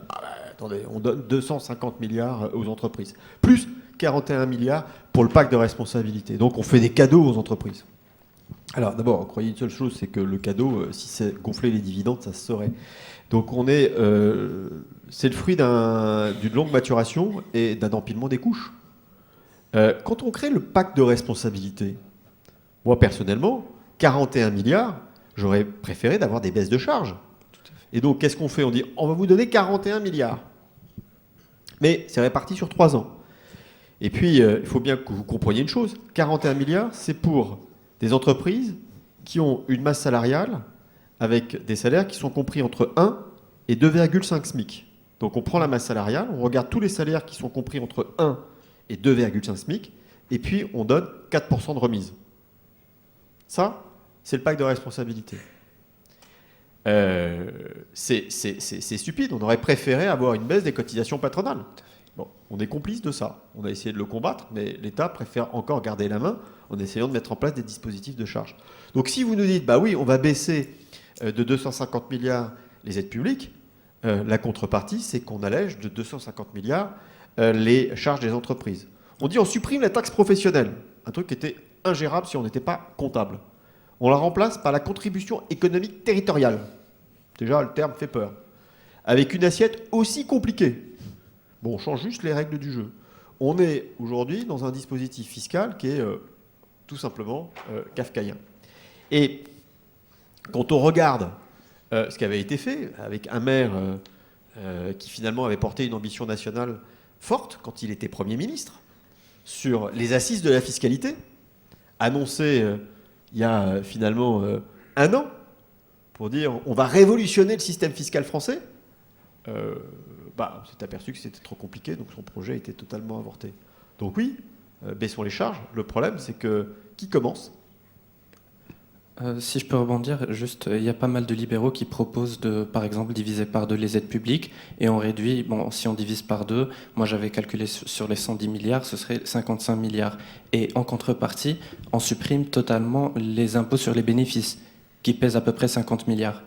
attendez, on donne 250 milliards aux entreprises, plus 41 milliards pour le pacte de responsabilité. Donc, on fait des cadeaux aux entreprises. Alors, d'abord, croyez une seule chose, c'est que le cadeau, si c'est gonfler les dividendes, ça se saurait. Donc, c'est le fruit d'une longue maturation et d'un empilement des couches. Quand on crée le pacte de responsabilité, moi personnellement, 41 milliards, j'aurais préféré d'avoir des baisses de charges. Et donc, qu'est-ce qu'on fait? On dit, on va vous donner 41 milliards. Mais c'est réparti sur 3 ans. Et puis, il faut bien que vous compreniez une chose. 41 milliards, c'est pour des entreprises qui ont une masse salariale avec des salaires qui sont compris entre 1 et 2,5 SMIC. Donc, on prend la masse salariale, on regarde tous les salaires qui sont compris entre 1 et 2,5 SMIC, et puis on donne 4% de remise. Ça, c'est le pacte de responsabilité. C'est stupide. On aurait préféré avoir une baisse des cotisations patronales. Bon, on est complice de ça. On a essayé de le combattre, mais l'État préfère encore garder la main en essayant de mettre en place des dispositifs de charge. Donc si vous nous dites, bah oui, on va baisser de 250 milliards les aides publiques, la contrepartie, c'est qu'on allège de 250 milliards les charges des entreprises. On dit on supprime la taxe professionnelle, un truc qui était ingérable si on n'était pas comptable. On la remplace par la contribution économique territoriale. Déjà, le terme fait peur. Avec une assiette aussi compliquée. Bon, on change juste les règles du jeu. On est aujourd'hui dans un dispositif fiscal qui est tout simplement kafkaïen. Et quand on regarde ce qui avait été fait avec un maire qui finalement avait porté une ambition nationale forte quand il était Premier ministre sur les assises de la fiscalité, annoncé il y a finalement 1 an pour dire on va révolutionner le système fiscal français, on s'est aperçu que c'était trop compliqué, donc son projet était totalement avorté. Donc oui, baissons les charges. Le problème, c'est que qui commence? Si je peux rebondir, juste, il y a pas mal de libéraux qui proposent de, par exemple, diviser par 2 les aides publiques et on réduit, bon, si on divise par 2, moi j'avais calculé sur les 110 milliards, ce serait 55 milliards. Et en contrepartie, on supprime totalement les impôts sur les bénéfices, qui pèsent à peu près 50 milliards.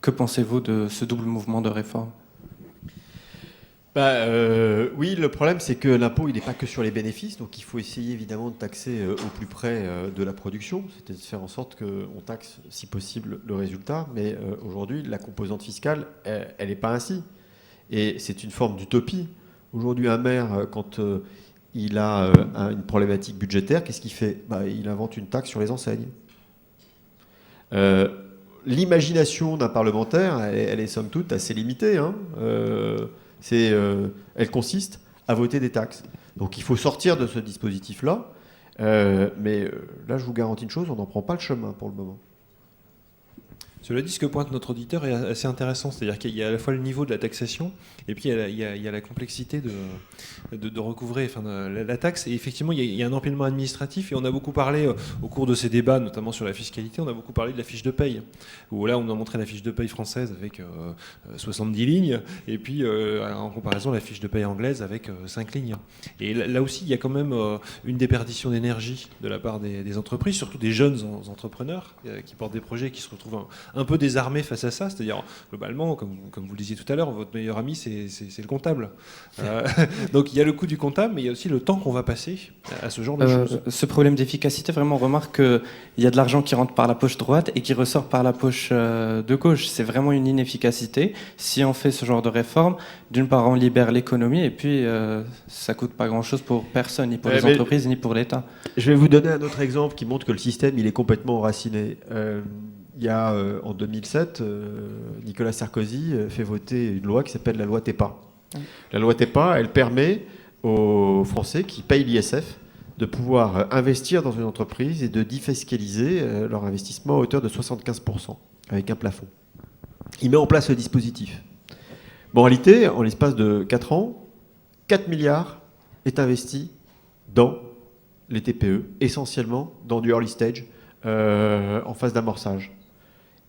Que pensez-vous de ce double mouvement de réforme? Oui, le problème, c'est que l'impôt, il n'est pas que sur les bénéfices, donc il faut essayer évidemment de taxer au plus près de la production, c'est-à-dire de faire en sorte qu'on taxe, si possible, le résultat, mais aujourd'hui, la composante fiscale, elle n'est pas ainsi. Et c'est une forme d'utopie. Aujourd'hui, un maire, quand il a une problématique budgétaire, qu'est-ce qu'il fait? Il invente une taxe sur les enseignes. L'imagination d'un parlementaire, elle est somme toute assez limitée, hein. Elle consiste à voter des taxes. Donc il faut sortir de ce dispositif-là. Mais là, je vous garantis une chose, on n'en prend pas le chemin pour le moment. Cela dit, ce que pointe notre auditeur est assez intéressant, c'est-à-dire qu'il y a à la fois le niveau de la taxation et puis il y a la complexité de recouvrer la taxe. Et effectivement, il y a un empilement administratif et on a beaucoup parlé au cours de ces débats, notamment sur la fiscalité, on a beaucoup parlé de la fiche de paye, où là on a montré la fiche de paye française avec 70 lignes et puis en comparaison la fiche de paye anglaise avec 5 lignes. Et là aussi, il y a quand même une déperdition d'énergie de la part des entreprises, surtout des jeunes entrepreneurs qui portent des projets qui se retrouvent un peu désarmés face à ça, c'est-à-dire globalement, comme vous le disiez tout à l'heure, votre meilleur ami c'est le comptable. Donc il y a le coût du comptable, mais il y a aussi le temps qu'on va passer à ce genre de choses. Ce problème d'efficacité, vraiment, on remarque qu'il y a de l'argent qui rentre par la poche droite et qui ressort par la poche de gauche. C'est vraiment une inefficacité. Si on fait ce genre de réforme, d'une part on libère l'économie et puis ça coûte pas grand-chose pour personne, ni pour les entreprises, ni pour l'État. Je vais vous donner un autre exemple qui montre que le système il est complètement enraciné. Il y a, en 2007, Nicolas Sarkozy fait voter une loi qui s'appelle la loi TEPA. La loi TEPA, elle permet aux Français qui payent l'ISF de pouvoir investir dans une entreprise et de défiscaliser leur investissement à hauteur de 75%, avec un plafond. Il met en place ce dispositif. Bon, en réalité, en l'espace de 4 ans, 4 milliards est investi dans les TPE, essentiellement dans du early stage, en phase d'amorçage.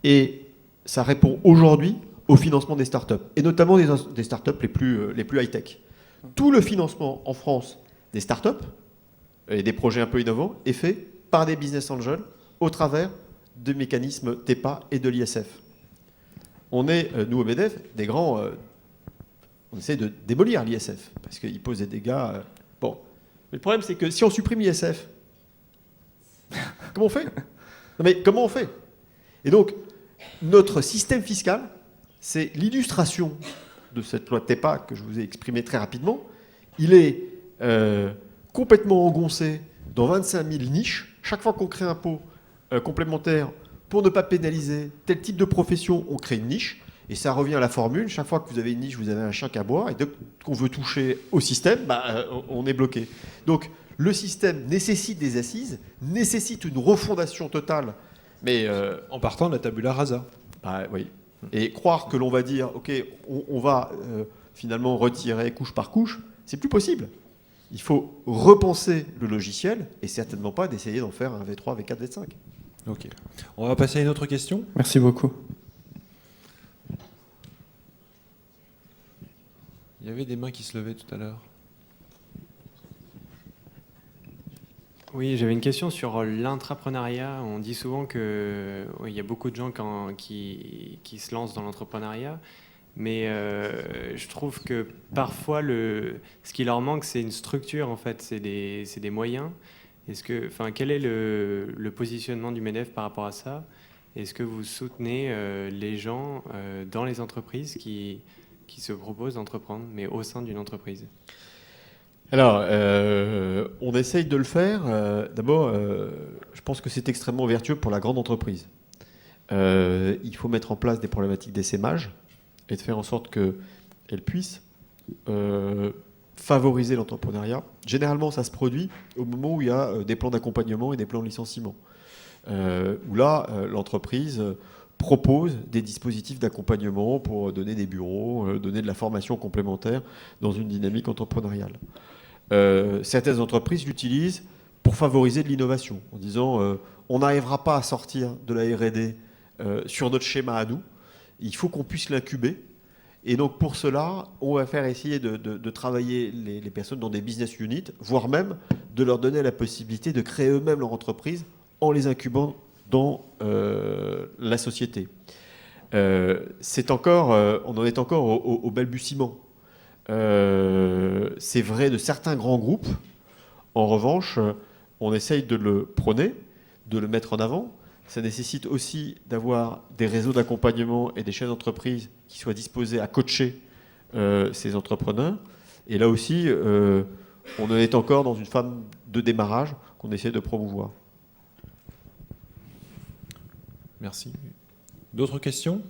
Et ça répond aujourd'hui au financement des startups, et notamment des startups les plus high-tech. Tout le financement en France des startups et des projets un peu innovants est fait par des business angels au travers de mécanismes TEPA et de l'ISF. On est, nous au MEDEF, des grands... on essaie de démolir l'ISF, parce qu'il pose des dégâts... Bon. Mais le problème, c'est que si on supprime l'ISF, comment on fait? Non mais comment on fait? Et donc, notre système fiscal, c'est l'illustration de cette loi TEPA que je vous ai exprimée très rapidement. Il est complètement engoncés dans 25 000 niches. Chaque fois qu'on crée un pot complémentaire, pour ne pas pénaliser tel type de profession, on crée une niche. Et ça revient à la formule, chaque fois que vous avez une niche, vous avez un chien à boire. Et dès qu'on veut toucher au système, on est bloqué. Donc le système nécessite des assises, nécessite une refondation totale. Mais en partant de la tabula rasa. Oui. Et croire que l'on va dire, OK, on va finalement retirer couche par couche, c'est plus possible. Il faut repenser le logiciel et certainement pas d'essayer d'en faire un V3, V4, V5. Ok. On va passer à une autre question. Merci beaucoup. Il y avait des mains qui se levaient tout à l'heure. Oui, j'avais une question sur l'intrapreneuriat. On dit souvent qu'il y a beaucoup de gens qui se lancent dans l'entrepreneuriat, mais je trouve que parfois, ce qui leur manque, c'est une structure, en fait, c'est des moyens. Quel est le positionnement du MEDEF par rapport à ça? Est-ce que vous soutenez les gens dans les entreprises qui se proposent d'entreprendre, mais au sein d'une entreprise? Alors, on essaye de le faire. D'abord, je pense que c'est extrêmement vertueux pour la grande entreprise. Il faut mettre en place des problématiques d'essaimage et de faire en sorte qu'elles puissent favoriser l'entrepreneuriat. Généralement, ça se produit au moment où il y a des plans d'accompagnement et des plans de licenciement. Où là, l'entreprise propose des dispositifs d'accompagnement pour donner des bureaux, donner de la formation complémentaire dans une dynamique entrepreneuriale. Certaines entreprises l'utilisent pour favoriser de l'innovation, en disant on n'arrivera pas à sortir de la R&D sur notre schéma à nous, il faut qu'on puisse l'incuber. Et donc pour cela, on va faire essayer de travailler les personnes dans des business units, voire même de leur donner la possibilité de créer eux-mêmes leur entreprise en les incubant dans la société. On en est encore au balbutiement. C'est vrai de certains grands groupes. En revanche, on essaye de le prôner, de le mettre en avant. Ça nécessite aussi d'avoir des réseaux d'accompagnement et des chefs d'entreprise qui soient disposés à coacher ces entrepreneurs. Et là aussi, on en est encore dans une phase de démarrage qu'on essaie de promouvoir. Merci. D'autres questions ?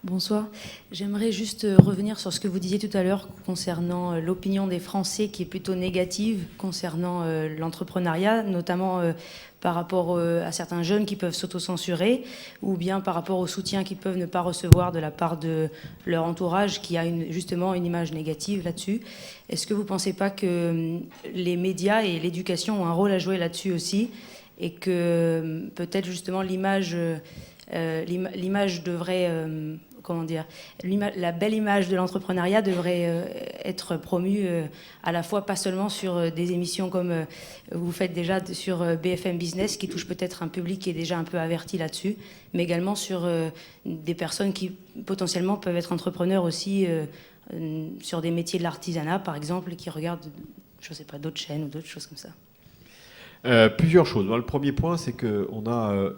Bonsoir. J'aimerais juste revenir sur ce que vous disiez tout à l'heure concernant l'opinion des Français qui est plutôt négative concernant l'entrepreneuriat, notamment par rapport à certains jeunes qui peuvent s'autocensurer ou bien par rapport au soutien qu'ils peuvent ne pas recevoir de la part de leur entourage qui a justement une image négative là-dessus. Est-ce que vous ne pensez pas que les médias et l'éducation ont un rôle à jouer là-dessus aussi et que peut-être justement l'image devrait... la belle image de l'entrepreneuriat devrait être promue à la fois pas seulement sur des émissions comme vous faites déjà sur BFM Business qui touche peut-être un public qui est déjà un peu averti là-dessus, mais également sur des personnes qui potentiellement peuvent être entrepreneurs aussi sur des métiers de l'artisanat par exemple, qui regardent, je sais pas, d'autres chaînes ou d'autres choses comme ça. Plusieurs choses. Le premier point, c'est qu'il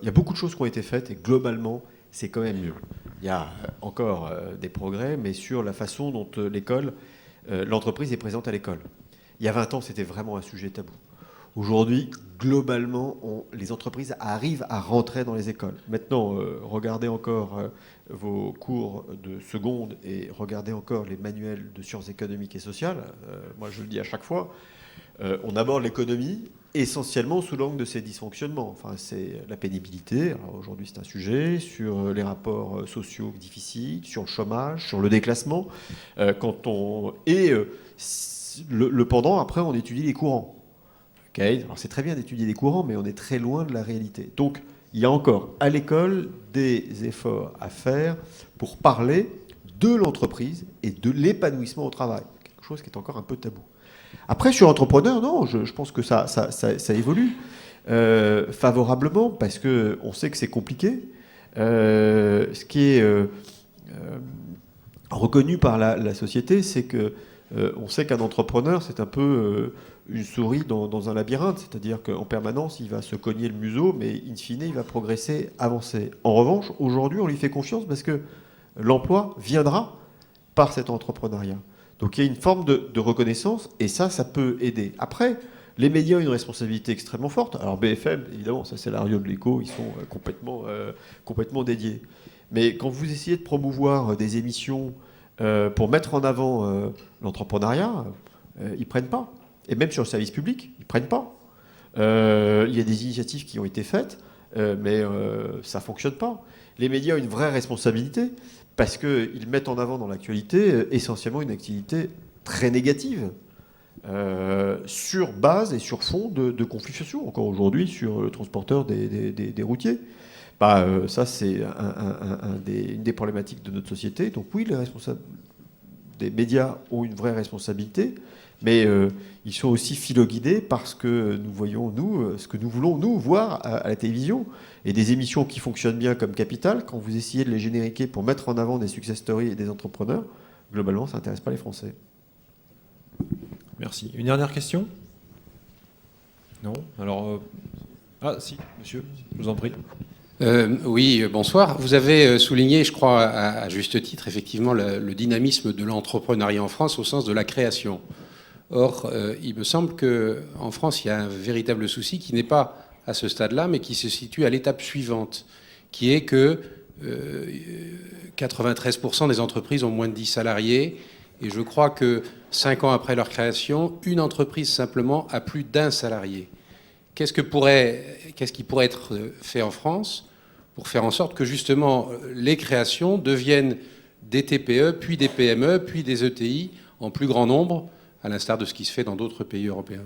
y a beaucoup de choses qui ont été faites et globalement, c'est quand même mieux. Il y a encore des progrès, mais sur la façon dont l'entreprise est présente à l'école. Il y a 20 ans, c'était vraiment un sujet tabou. Aujourd'hui, globalement, les entreprises arrivent à rentrer dans les écoles. Maintenant, regardez encore vos cours de seconde et regardez encore les manuels de sciences économiques et sociales. Moi, je le dis à chaque fois, on aborde l'économie essentiellement sous l'angle de ses dysfonctionnements. Enfin, c'est la pénibilité, alors aujourd'hui c'est un sujet, sur les rapports sociaux difficiles, sur le chômage, sur le déclassement. Le pendant, après, on étudie les courants. Okay, alors c'est très bien d'étudier les courants, mais on est très loin de la réalité. Donc, il y a encore à l'école des efforts à faire pour parler de l'entreprise et de l'épanouissement au travail. Quelque chose qui est encore un peu tabou. Après, sur entrepreneur, non, je pense que ça évolue favorablement parce qu'on sait que c'est compliqué. Ce qui est reconnu par la société, c'est qu'on sait qu'un entrepreneur, c'est un peu une souris dans un labyrinthe. C'est-à-dire qu'en permanence, il va se cogner le museau, mais in fine, il va progresser, avancer. En revanche, aujourd'hui, on lui fait confiance parce que l'emploi viendra par cet entrepreneuriat. Donc il y a une forme de reconnaissance, et ça peut aider. Après, les médias ont une responsabilité extrêmement forte. Alors BFM, évidemment, ça c'est la radio de l'écho, ils sont complètement dédiés. Mais quand vous essayez de promouvoir des émissions pour mettre en avant l'entrepreneuriat, ils prennent pas. Et même sur le service public, ils prennent pas. Il y a des initiatives qui ont été faites, mais ça fonctionne pas. Les médias ont une vraie responsabilité parce qu'ils mettent en avant dans l'actualité essentiellement une activité très négative sur base et sur fond de conflits sociaux. Encore aujourd'hui, sur le transporteur des routiers. Ça, c'est une des problématiques de notre société. Donc oui, les responsables des médias ont une vraie responsabilité, mais ils sont aussi philoguidés parce que nous voyons, nous, ce que nous voulons, nous, voir à la télévision. Et des émissions qui fonctionnent bien comme Capital, quand vous essayez de les génériquer pour mettre en avant des success stories et des entrepreneurs, globalement, ça n'intéresse pas les Français. Merci. Une dernière question ? Non ? Alors... Ah si, monsieur, je vous en prie. Oui, bonsoir. Vous avez souligné, je crois, à juste titre, effectivement, le dynamisme de l'entrepreneuriat en France au sens de la création. Or, il me semble qu'en France, il y a un véritable souci qui n'est pas à ce stade-là, mais qui se situe à l'étape suivante, qui est que 93% des entreprises ont moins de 10 salariés, et je crois que 5 ans après leur création, une entreprise simplement a plus d'1 salarié. Qu'est-ce qui pourrait être fait en France pour faire en sorte que justement les créations deviennent des TPE, puis des PME, puis des ETI en plus grand nombre, à l'instar de ce qui se fait dans d'autres pays européens?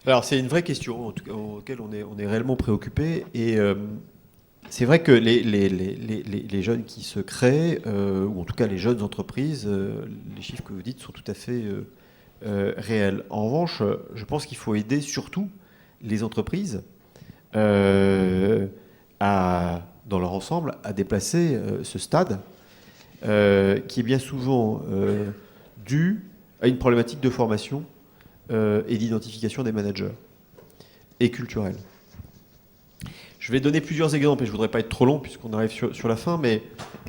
Alors c'est une vraie question auquel on est réellement préoccupé, et c'est vrai que les jeunes qui se créent, ou en tout cas les jeunes entreprises, les chiffres que vous dites sont tout à fait réels. En revanche, je pense qu'il faut aider surtout les entreprises dans leur ensemble à déplacer ce stade qui est bien souvent dû à une problématique de formation et d'identification des managers et culturelle. Je vais donner plusieurs exemples et je ne voudrais pas être trop long puisqu'on arrive sur la fin, mais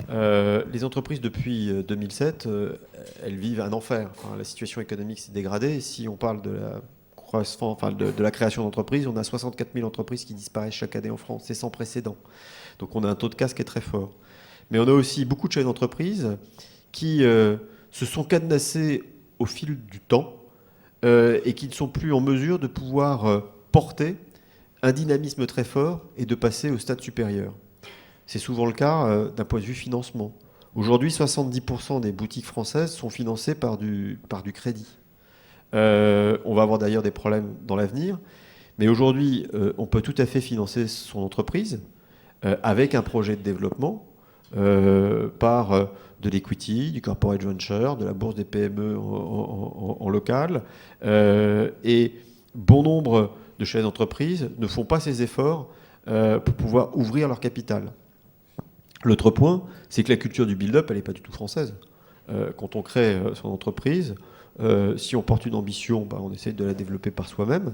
les entreprises depuis 2007, elles vivent un enfer. Enfin, la situation économique s'est dégradée. Si on parle de la création d'entreprises, on a 64 000 entreprises qui disparaissent chaque année en France. C'est sans précédent. Donc on a un taux de casse qui est très fort. Mais on a aussi beaucoup de chefs d'entreprise qui se sont cadenassés au fil du temps et qui ne sont plus en mesure de pouvoir porter un dynamisme très fort et de passer au stade supérieur. C'est souvent le cas d'un point de vue financement. Aujourd'hui, 70% des boutiques françaises sont financées par du crédit. On va avoir d'ailleurs des problèmes dans l'avenir, mais aujourd'hui, on peut tout à fait financer son entreprise avec un projet de développement par de l'equity, du corporate venture, de la bourse des PME en local. Et bon nombre de chefs d'entreprise ne font pas ces efforts pour pouvoir ouvrir leur capital. L'autre point, c'est que la culture du build-up, elle n'est pas du tout française. Quand on crée son entreprise, si on porte une ambition, on essaie de la développer par soi-même.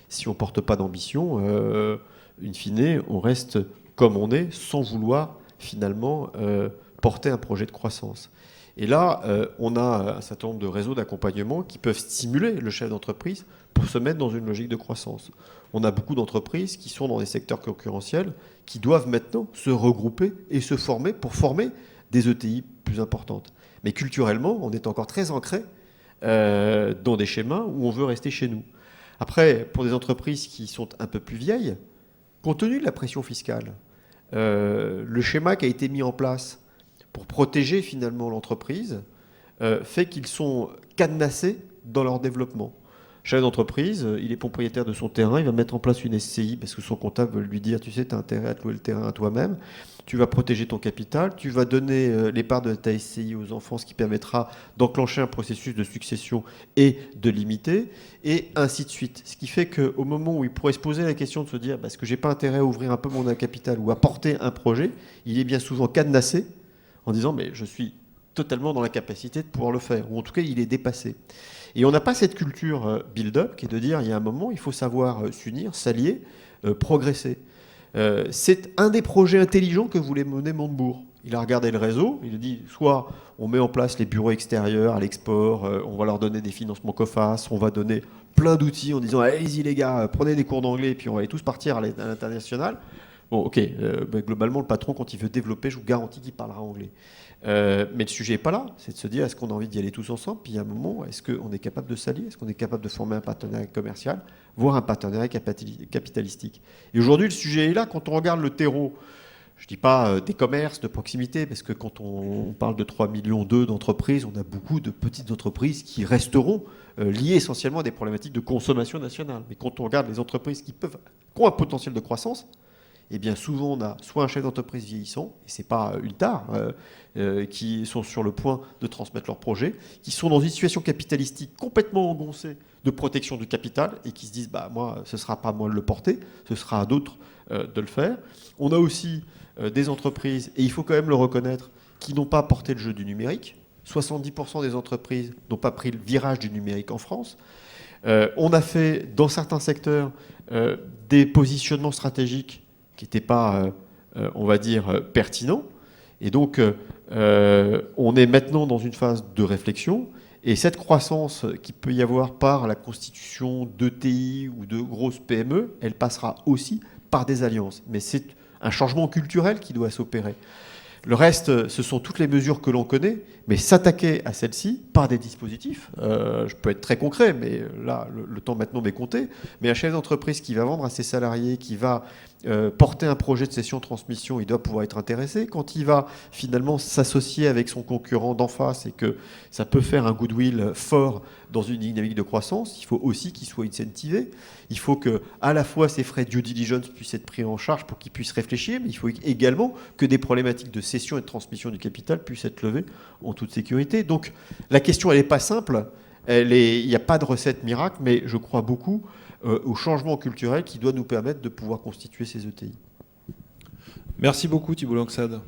Si on ne porte pas d'ambition, in fine, on reste comme on est, sans vouloir finalement porter un projet de croissance. Et là, on a un certain nombre de réseaux d'accompagnement qui peuvent stimuler le chef d'entreprise pour se mettre dans une logique de croissance. On a beaucoup d'entreprises qui sont dans des secteurs concurrentiels qui doivent maintenant se regrouper et se former pour former des ETI plus importantes. Mais culturellement, on est encore très ancré dans des schémas où on veut rester chez nous. Après, pour des entreprises qui sont un peu plus vieilles, compte tenu de la pression fiscale, le schéma qui a été mis en place pour protéger finalement l'entreprise fait qu'ils sont cadenassés dans leur développement. Chef d'entreprise, il est propriétaire de son terrain, il va mettre en place une SCI parce que son comptable veut lui dire, tu sais, tu as intérêt à te louer le terrain à toi-même, tu vas protéger ton capital, tu vas donner les parts de ta SCI aux enfants, ce qui permettra d'enclencher un processus de succession et de limiter, et ainsi de suite. Ce qui fait qu'au moment où il pourrait se poser la question de se dire, est-ce que j'ai pas intérêt à ouvrir un peu mon capital ou à porter un projet, il est bien souvent cadenassé en disant, mais je suis totalement dans la capacité de pouvoir le faire, ou en tout cas il est dépassé. Et on n'a pas cette culture build-up qui est de dire, il y a un moment, il faut savoir s'unir, s'allier, progresser. C'est un des projets intelligents que voulait mener Montebourg. Il a regardé le réseau, il a dit soit on met en place les bureaux extérieurs à l'export, on va leur donner des financements COFAS, on va donner plein d'outils en disant allez-y les gars, prenez des cours d'anglais et puis on va aller tous partir à l'international. Bon, ok, globalement, le patron, quand il veut développer, je vous garantis qu'il parlera anglais. Mais le sujet n'est pas là, c'est de se dire est-ce qu'on a envie d'y aller tous ensemble, puis à un moment, est-ce qu'on est capable de s'allier, est-ce qu'on est capable de former un partenariat commercial, voire un partenariat capitalistique. Et aujourd'hui, le sujet est là, quand on regarde le terreau, je ne dis pas des commerces de proximité, parce que quand on parle de 3,2 millions d'entreprises, on a beaucoup de petites entreprises qui resteront liées essentiellement à des problématiques de consommation nationale. Mais quand on regarde les entreprises qui ont un potentiel de croissance, eh bien souvent on a soit un chef d'entreprise vieillissant, et ce n'est pas une tare, qui sont sur le point de transmettre leur projet, qui sont dans une situation capitalistique complètement engoncée de protection du capital, et qui se disent bah, moi, ce ne sera pas à moi de le porter, ce sera à d'autres de le faire. On a aussi des entreprises, et il faut quand même le reconnaître, qui n'ont pas porté le jeu du numérique. 70% des entreprises n'ont pas pris le virage du numérique en France. On a fait, dans certains secteurs, des positionnements stratégiques qui n'étaient pas, on va dire, pertinents. Et donc, on est maintenant dans une phase de réflexion. Et cette croissance qu'il peut y avoir par la constitution d'ETI ou de grosses PME, elle passera aussi par des alliances. Mais c'est un changement culturel qui doit s'opérer. Le reste, ce sont toutes les mesures que l'on connaît, mais s'attaquer à celles-ci par des dispositifs, je peux être très concret, mais là, le temps maintenant m'est compté, mais un chef d'entreprise qui va vendre à ses salariés, qui va porter un projet de cession-transmission, il doit pouvoir être intéressé. Quand il va finalement s'associer avec son concurrent d'en face et que ça peut faire un goodwill fort dans une dynamique de croissance, il faut aussi qu'il soit incentivé. Il faut que à la fois ces frais de due diligence puissent être pris en charge pour qu'il puisse réfléchir, mais il faut également que des problématiques de cession et de transmission du capital puissent être levées en toute sécurité. Donc la question, elle n'est pas simple, il n'y a pas de recette miracle, mais je crois beaucoup au changement culturel qui doit nous permettre de pouvoir constituer ces ETI. Merci beaucoup Thibault Langsad.